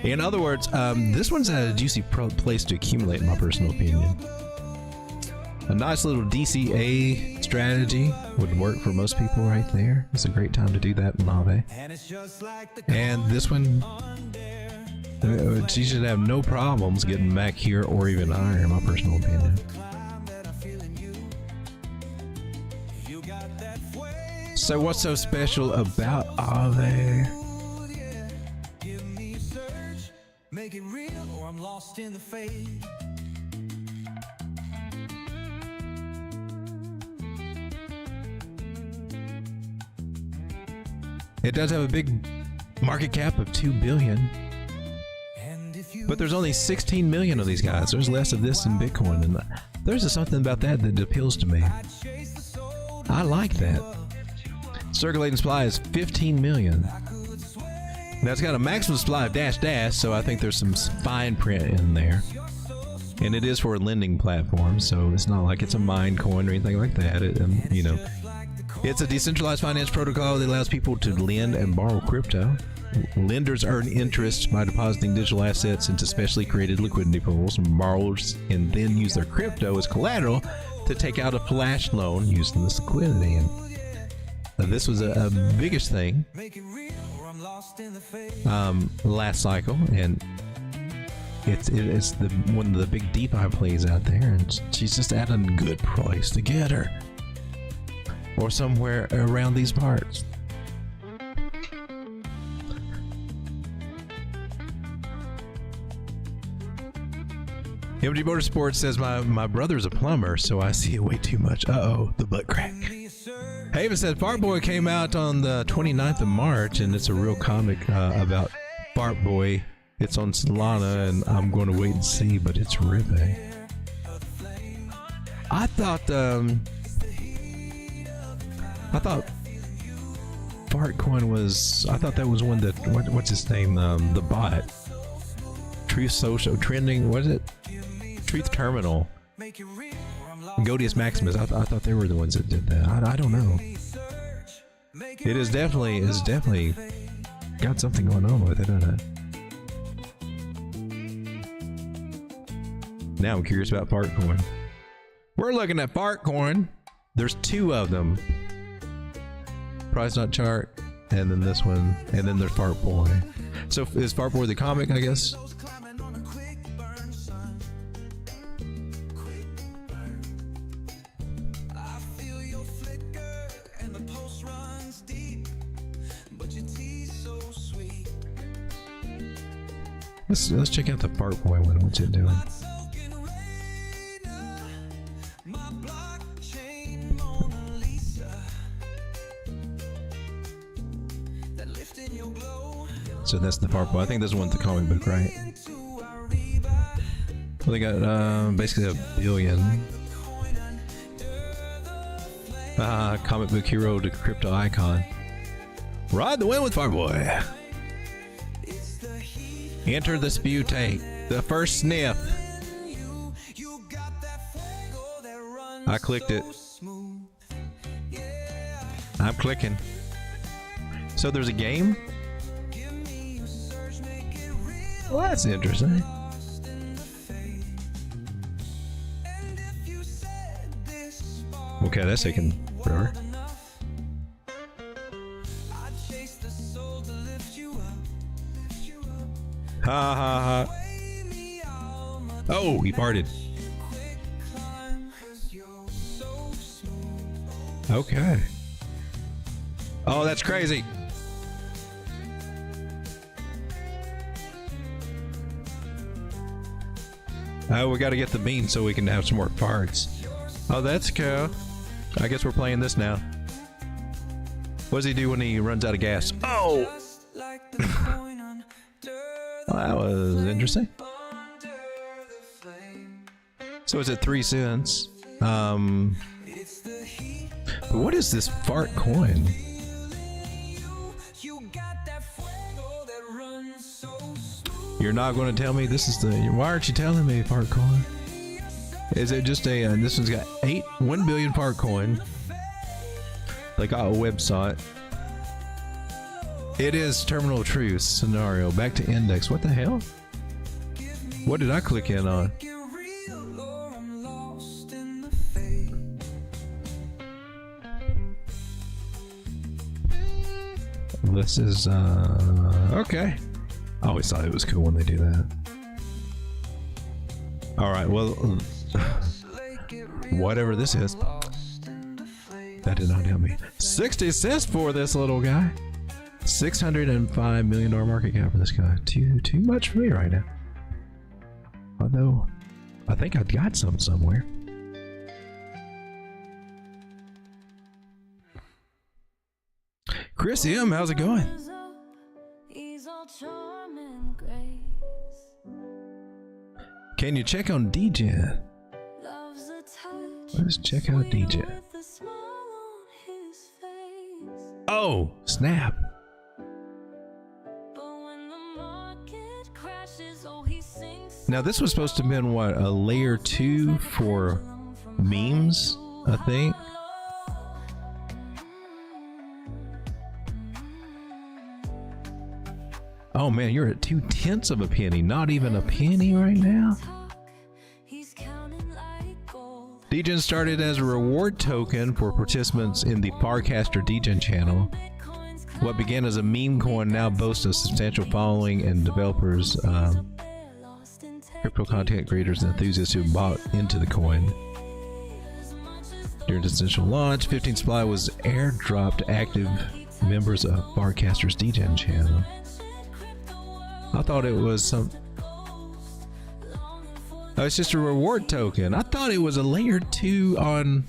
In other words, this one's a juicy place to accumulate, in my personal opinion. A nice little DCA strategy would work for most people right there. It's a great time to do that in Aave. And this one, she should have no problems getting back here or even higher, in my personal opinion. So what's so special about Aave? Make it real or I'm lost in the fade. It does have a big market cap of 2 billion. But there's only 16 million of these guys. There's less of this than Bitcoin, and there's something about that that appeals to me. I like that. Circulating supply is 15 million. Now it's got a maximum supply of dash, so I think there's some fine print in there. And it is for a lending platform, so it's not like it's a mine coin or anything like that. You know, it's a decentralized finance protocol that allows people to lend and borrow crypto. Lenders earn interest by depositing digital assets into specially created liquidity pools, and borrowers can then use their crypto as collateral to take out a flash loan using this liquidity. And this was a biggish thing last cycle, and it's one of the big DeFi plays out there, and she's just at a good price to get her, or somewhere around these parts. MG Motorsports says my brother's a plumber, so I see it way too much. Uh-oh, the butt crack. Haven said Fart Boy came out on the 29th of March, and it's a real comic about Fart Boy. It's on Solana, and I'm going to wait and see, but it's ripping. I thought Fartcoin was, I thought that was one that, what's his name, the bot. Truth Social, Trending, what is it? Truth Terminal. Godius Maximus, I thought they were the ones that did that. I don't know. It is definitely got something going on with it, doesn't it? Now I'm curious about Fartcoin. We're looking at Fartcoin. There's two of them. Price not chart, and then this one, and then there's Fart Boy. So is Fart Boy the comic, I guess? Let's check out the Fart Boy one. What's it doing? So that's the Fart Boy. I think this one's the comic book, right? Well, they got basically $1 billion. Comic book hero to crypto icon. Ride the wind with Fart Boy. Enter the spew tank. The first sniff. I clicked it. I'm clicking. So there's a game? Well, that's interesting. Okay, that's taking forever. Ha ha ha. Oh, he farted. Okay. Oh, that's crazy. Oh, we got to get the bean so we can have some more farts. Oh, that's cool. I guess we're playing this now. What does he do when he runs out of gas? Oh! Well, that was interesting. So it's at 3 cents. What is this fart coin? You're not going to tell me this is the... Why aren't you telling me fart coin? Is it just a... this one's got 1 billion fart coin. They got a website. It is terminal truth scenario. Back to index. What the hell? What did I click in on? This is okay. I always thought it was cool when they do that. All right, well, whatever this is. That did not help me. 60 cents for this little guy. $605 million market cap for this guy. Too much for me right now. Although, I think I've got some somewhere. Chris M, how's it going? Can you check on DGen? Let's check out DGen. Oh, snap. Now this was supposed to have been what, a layer 2 for memes, I think. Oh man, you're at 2/10 of a penny. Not even a penny right now. DGen started as a reward token for participants in the Farcaster DGen channel. What began as a meme coin now boasts a substantial following and developers, crypto content creators and enthusiasts who bought into the coin. During its initial launch, 15 supply was airdropped to active members of Farcaster's DGen channel. I thought it was some... Oh, it's just a reward token. I thought it was a layer 2 on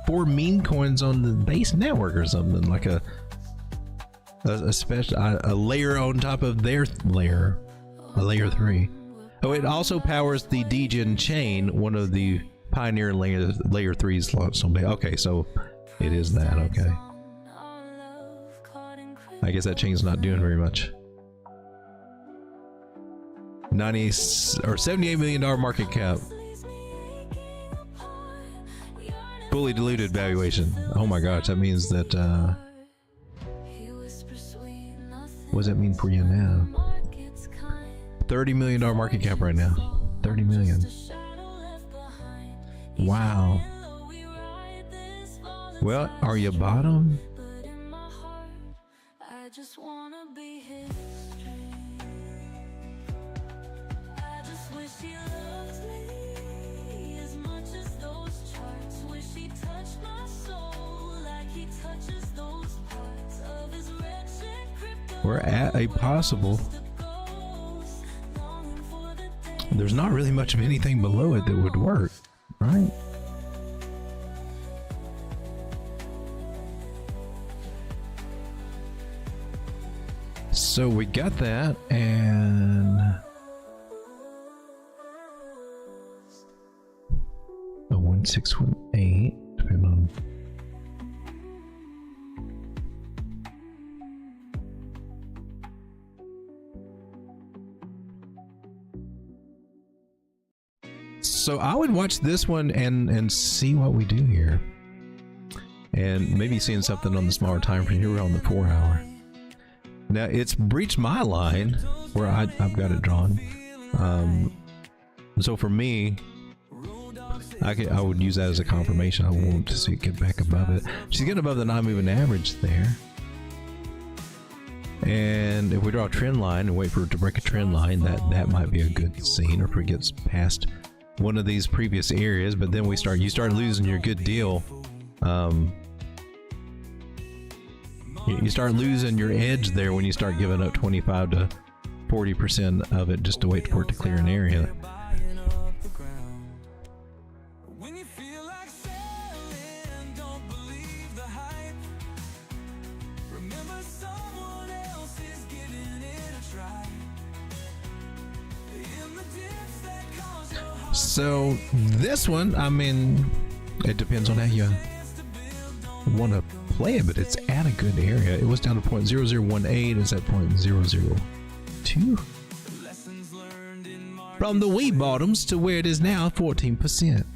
4 meme coins on the base network or something, like a special a layer on top of their layer, a layer 3. Oh, it also powers the DGen chain, one of the pioneer layer 3s launched on base. Okay, so it is that. Okay, I guess that chain's not doing very much. 90 or $78 million market cap. Fully diluted valuation. Oh my gosh, that means that what does that mean for you now? $30 million market cap right now. 30 million. Wow. Well, are you bottom? We're at a possible. There's not really much of anything below it that would work, right? So we got that, and a 1618, depending on. So I would watch this one and see what we do here, and maybe seeing something on the smaller time frame. Here we're on the 4 hour. Now it's breached my line where I've got it drawn. So for me, I would use that as a confirmation. I want to see it get back above it. She's getting above the non-moving average there. And if we draw a trend line and wait for it to break a trend line, that might be a good scene. Or if it gets past one of these previous areas, but then you start losing your good deal. You start losing your edge there when you start giving up 25 to 40% of it just to wait for it to clear an area. So this one, I mean, it depends on how you want to play it, but it's at a good area. It was down to 0.0018. It's at 0.002. From the wee bottoms to where it is now, 14%.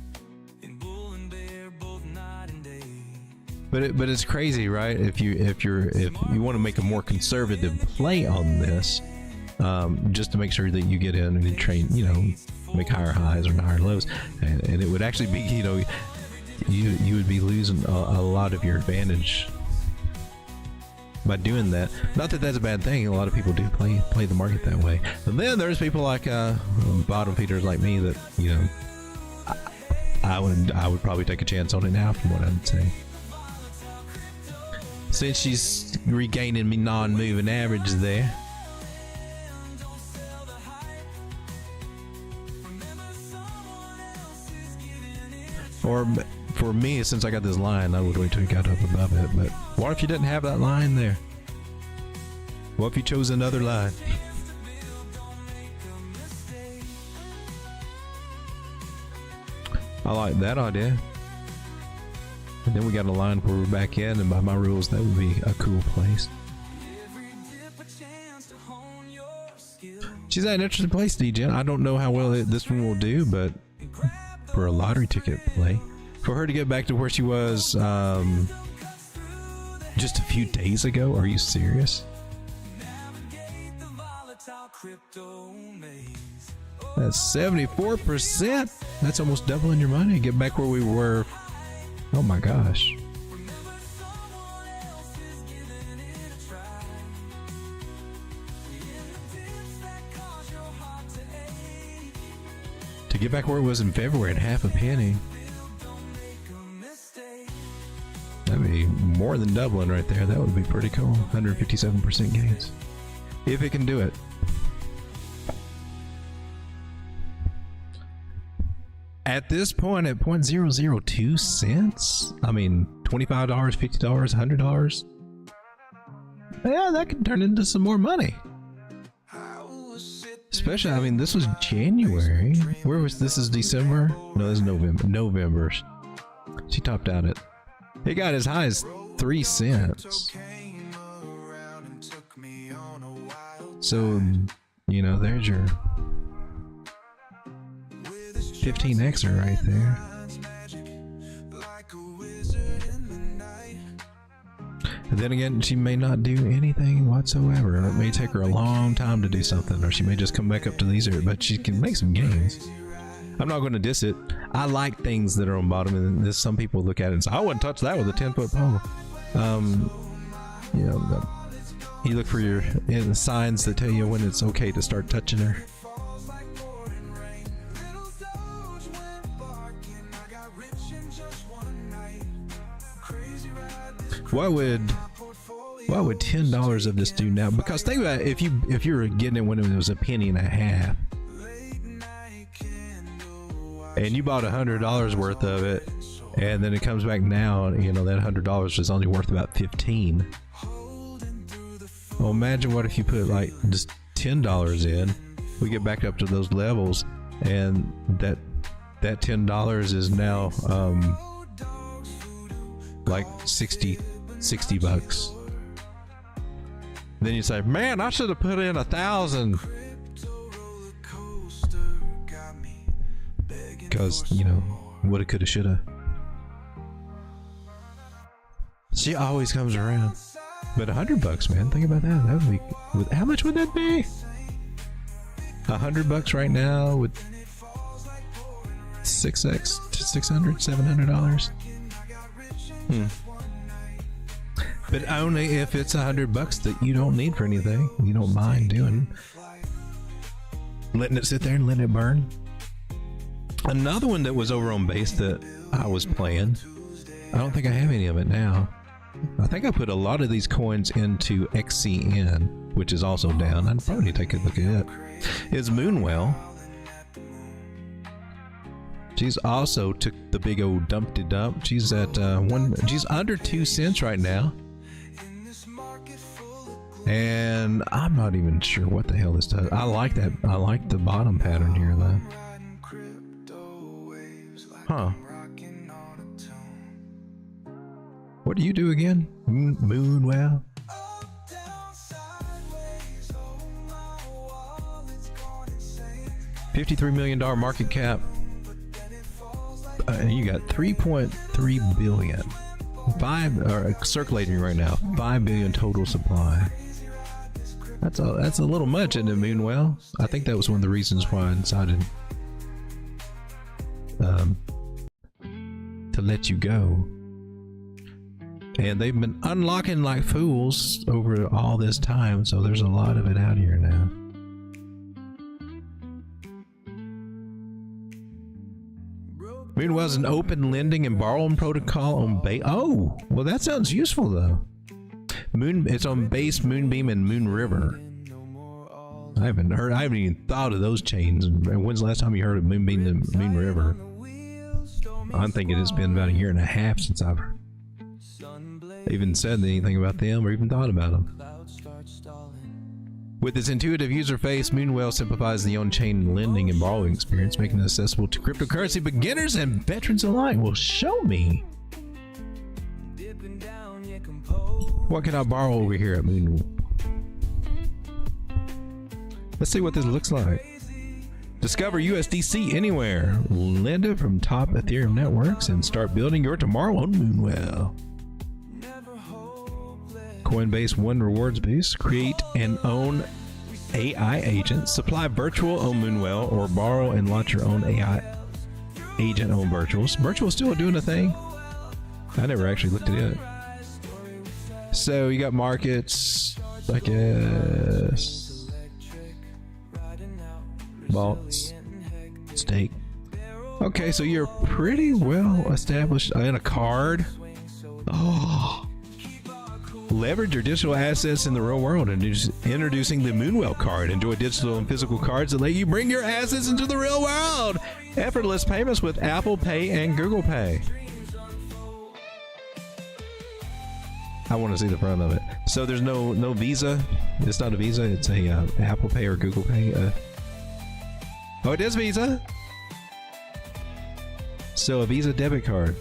But it's crazy, right? If you want to make a more conservative play on this, just to make sure that you get in and you trade, make higher highs or higher lows, and it would actually be, you would be losing a lot of your advantage by doing that. Not that that's a bad thing. A lot of people do play the market that way. And then there's people like bottom feeders like me that I would probably take a chance on it now, from what I'd say. Since she's regaining me non-moving average there. Or for me, since I got this line, I would wait till it got up above it. But what if you didn't have that line there? What if you chose another line? I like that idea. And then we got a line where we're back in, and by my rules, that would be a cool place. She's at an interesting place, DJ. I don't know how well this one will do, but for a lottery ticket play, for her to get back to where she was just a few days ago, are you serious? That's 74%. That's almost doubling your money. Get back where we were. Oh my gosh. To get back where it was in February at half a penny. That'd be more than doubling right there. That would be pretty cool. 157% gains. If it can do it. At this point, at 0.002 cents, I mean, $25, $50, $100. Yeah, that could turn into some more money. Especially, I mean, this was January. Where was this? Is December? No, this is November. November. She topped out at. It got as high as 3 cents. So, you know, there's your 15xer right there. And then again, she may not do anything whatsoever. It may take her a long time to do something, or she may just come back up to these, but she can make some gains. I'm not going to diss it. I like things that are on bottom, and this, some people look at it and say, I wouldn't touch that with a 10-foot pole. You know, you look for your signs that tell you when it's okay to start touching her. What would $10 of this do now? Because think about it, if you were getting it when it was a penny and a half, and you bought $100 worth of it, and then it comes back now, you know, that $100 is only worth about 15. Well, imagine what if you put like just $10 in, we get back up to those levels, and that $10 is now like 60 bucks. Then you say, man, I should have put in 1,000. Because, you know, woulda, coulda, shoulda. She always comes around. But $100, man, think about that. That would be, how much would that be? $100 right now with 6x, $600, $700. But only if it's $100 that you don't need for anything. You don't mind doing, letting it sit there and letting it burn. Another one that was over on base that I was playing, I don't think I have any of it now. I think I put a lot of these coins into XCN, which is also down. I'd probably take a look at it. Is Moonwell. She's also took the big old dumpty dump. She's at she's under 2 cents right now. And I'm not even sure what the hell this does. I like that. I like the bottom pattern here though. Huh. What do you do again? Moonwell? $53 million market cap. And you got 3.3 billion. Circulating right now. 5 billion total supply. That's a little much, isn't it, Moonwell? I think that was one of the reasons why I decided to let you go. And they've been unlocking like fools over all this time, so there's a lot of it out here now. Moonwell is an open lending and borrowing protocol on Base. Oh, well, that sounds useful though. It's on Base, Moonbeam, and Moon River. I haven't even thought of those chains. When's the last time you heard of Moonbeam and Moon River? I'm thinking it's been about 1.5 years since I've even said anything about them or even thought about them. With its intuitive user face, Moonwell simplifies the on-chain lending and borrowing experience, making it accessible to cryptocurrency beginners and veterans alike. Well, show me. What can I borrow over here at Moonwell? Let's see what this looks like. Discover USDC anywhere. Lend it from top Ethereum networks and start building your tomorrow on Moonwell. Coinbase One Rewards Boost. Create and own AI agent. Supply virtual on Moonwell or borrow and launch your own AI agent on virtuals. Virtual still doing a thing? I never actually looked at it. So you got markets, I guess. Vaults, stake. Okay, so you're pretty well established in a card. Oh, leverage your digital assets in the real world and introducing the Moonwell card. Enjoy digital and physical cards that let you bring your assets into the real world. Effortless payments with Apple Pay and Google Pay. I want to see the front of it. So there's no Visa. It's not a Visa. It's a Apple Pay or Google Pay. Oh, it is Visa. So a Visa debit card.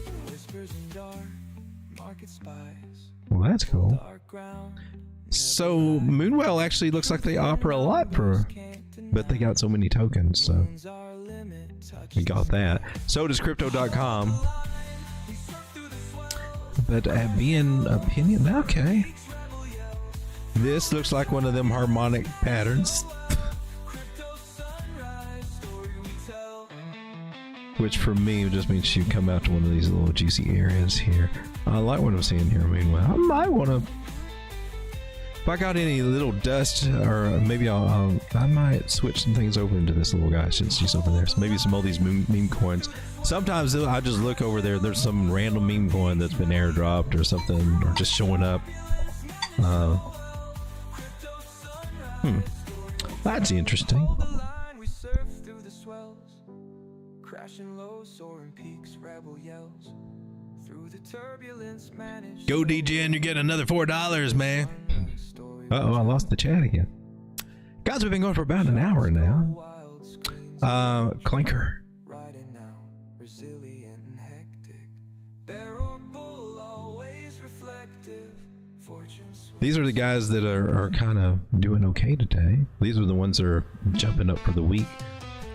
Well, that's cool. So Moonwell actually looks like they offer a lot but they got so many tokens, so we got that. So does Crypto.com. But being opinion, okay. This looks like one of them harmonic patterns. Which for me just means you come out to one of these little juicy areas here. I like what I'm seeing here. Meanwhile, I might want to. If I got any little dust, or maybe I might switch some things over into this little guy since she's over there. So maybe some of these meme coins. Sometimes I just look over there. There's some random meme coin that's been airdropped or something, or just showing up. That's interesting. Go DJN, you're getting another $4, man. Uh-oh, I lost the chat again. Guys, we've been going for about an hour now. Clinker. These are the guys that are kind of doing okay today. These are the ones that are jumping up for the week.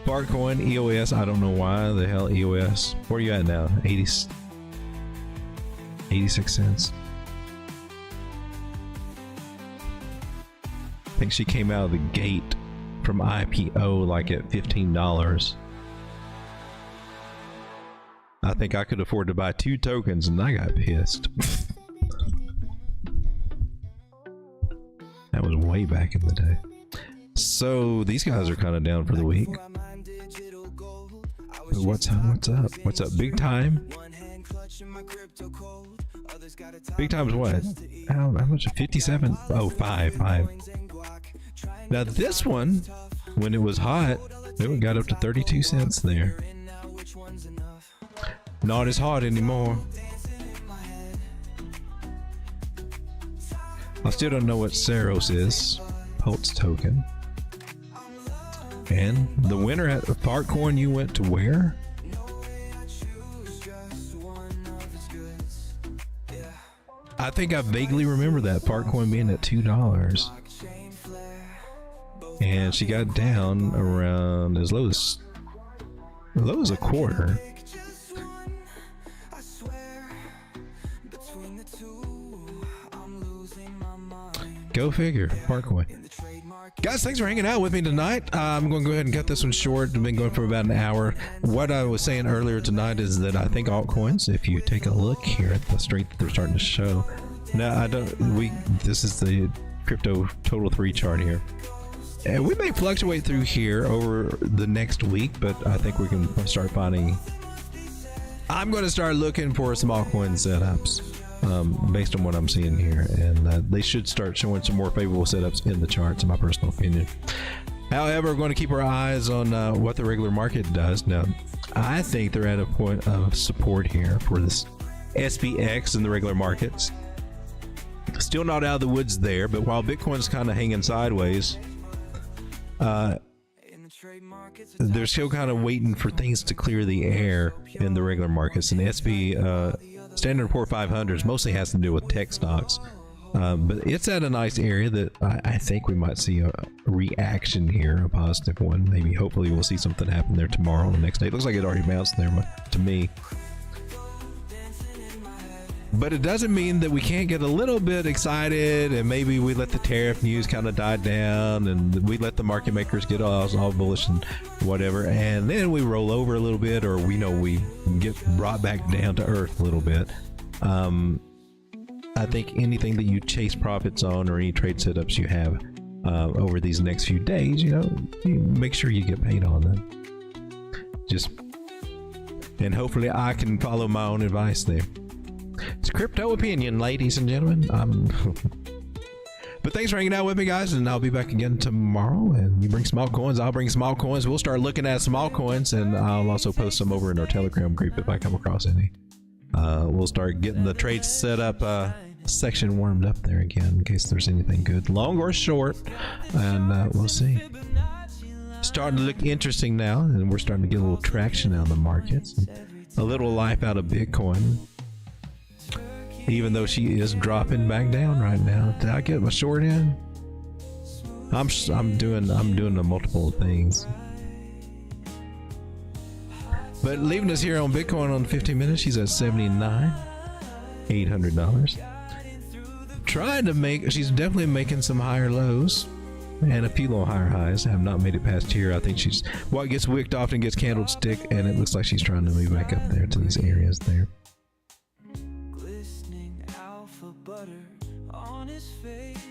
Barcoin, EOS, I don't know why the hell EOS. Where are you at now? 86 cents. I think she came out of the gate from IPO like at $15. I think I could afford to buy 2 tokens and I got pissed. That was way back in the day. So these guys are kind of down for the week. What's up? Big time? Big time's what? How much? 57? Oh, 5. Now this one, when it was hot, it got up to 32 cents there. Not as hot anymore. I still don't know what Saros is. Pulse token. And the winner at Altcoin, you went to where? I think I vaguely remember that Altcoin being at $2. And she got down around as low as a quarter. Go figure, Altcoin. Guys, thanks for hanging out with me tonight. I'm going to go ahead and cut this one short. I've been going for about an hour. What I was saying earlier tonight is that I think altcoins, if you take a look here at the strength that they're starting to show. Now, this is the crypto total 3 chart here. And we may fluctuate through here over the next week, but I think we can start finding I'm going to start looking for small coin setups based on what I'm seeing here, and they should start showing some more favorable setups in the charts, in my personal opinion. However, we're going to keep our eyes on what the regular market does. Now, I think they're at a point of support here for this SPX in the regular markets. Still not out of the woods there, but while Bitcoin's kind of hanging sideways, they're still kind of waiting for things to clear the air in the regular markets. And the SP Standard & Poor's 500 mostly has to do with tech stocks. But it's at a nice area that I think we might see a reaction here, a positive one. Maybe, hopefully, we'll see something happen there tomorrow or the next day. It looks like it already bounced there to me. But it doesn't mean that we can't get a little bit excited, and maybe we let the tariff news kind of die down, and we let the market makers get all bullish and whatever, and then we roll over a little bit, or we get brought back down to earth a little bit. I think anything that you chase profits on, or any trade setups you have over these next few days, you make sure you get paid on them. And hopefully I can follow my own advice there. It's crypto opinion, ladies and gentlemen. But thanks for hanging out with me, guys, and I'll be back again tomorrow. And you bring small coins, I'll bring small coins. We'll start looking at small coins, and I'll also post some over in our Telegram group if I come across any. We'll start getting the trade setup section warmed up there again in case there's anything good, long or short, and we'll see. Starting to look interesting now, and we're starting to get a little traction out of the markets, and a little life out of Bitcoin. Even though she is dropping back down right now. Did I get my short in? I'm doing the multiple things. But leaving us here on Bitcoin on 15 minutes, she's at $79,800. She's definitely making some higher lows and a few little higher highs. Have not made it past here. I think what gets wicked often gets candlestick, and it looks like she's trying to move back up there to these areas there.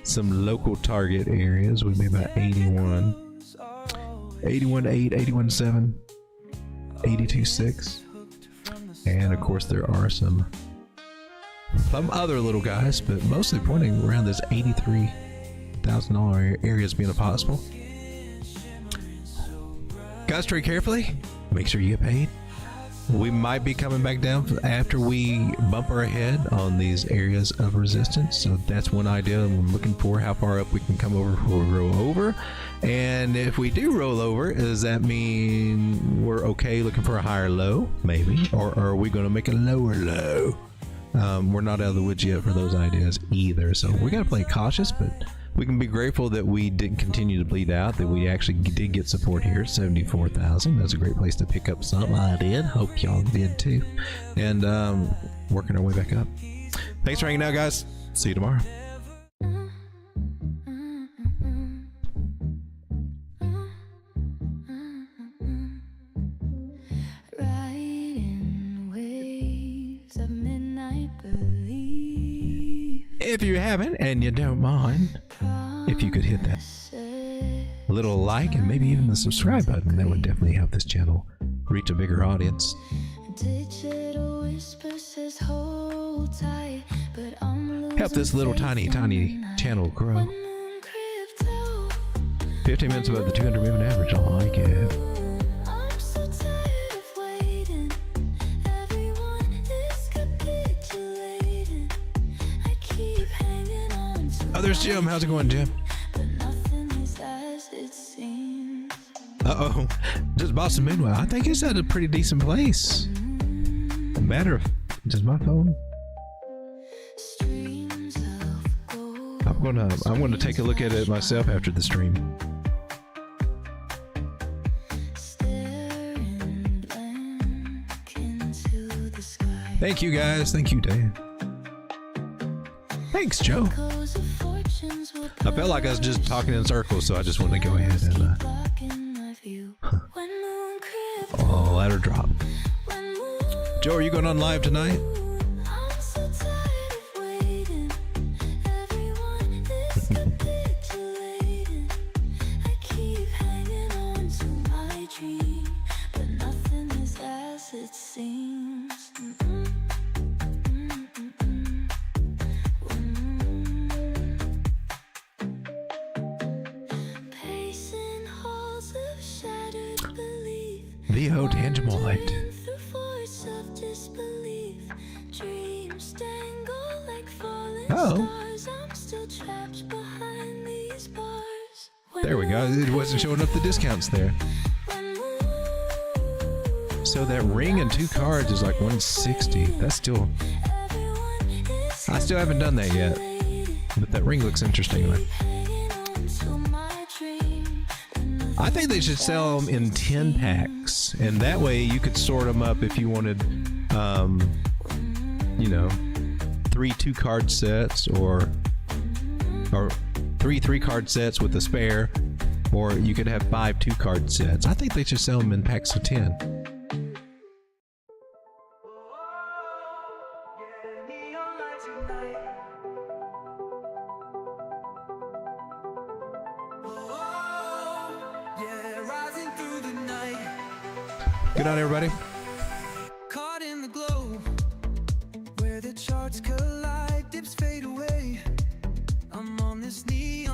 Some local target areas would be about 81, 81.8, 81.7, 82.6, and of course there are some other little guys, but mostly pointing around this $83,000 areas being possible. Guys, trade carefully. Make sure you get paid. We might be coming back down after we bump our head on these areas of resistance. So that's one idea I'm looking for, how far up we can come over before we roll over. And if we do roll over, does that mean we're okay looking for a higher low? Maybe. Or are we going to make a lower low? We're not out of the woods yet for those ideas either. So we got to play cautious, but we can be grateful that we didn't continue to bleed out, that we actually did get support here, 74,000. That's a great place to pick up some. I did. Hope y'all did too. And working our way back up. Thanks for hanging out, guys. See you tomorrow. If you haven't and you don't mind, if you could hit that little like and maybe even the subscribe button, that would definitely help this channel reach a bigger audience. Help this little tiny channel grow. 15 minutes above the 200 moving average. I like it. Oh, there's Jim. How's it going, Jim? Uh-oh. Just Boston Midway. I think it's at a pretty decent place. A matter of just my phone. I'm gonna take a look at it myself after the stream. Thank you, guys. Thank you, Dan. Thanks, Joe. I felt like I was just talking in circles, so I just wanted to go ahead and oh, let her drop. Joe, are you going on live tonight? It seems VO tangible light. Oh. There we go. It wasn't showing up the discounts there. So that ring and 2 cards is like 160. That's still... I still haven't done that yet. But that ring looks interesting. I think they should sell them in 10 packs. And that way you could sort them up if you wanted, you know, 3 2-card sets or 3 3-card sets with a spare. Or you could have 5 2-card sets. I think they should sell them in packs of 10. Good night, everybody.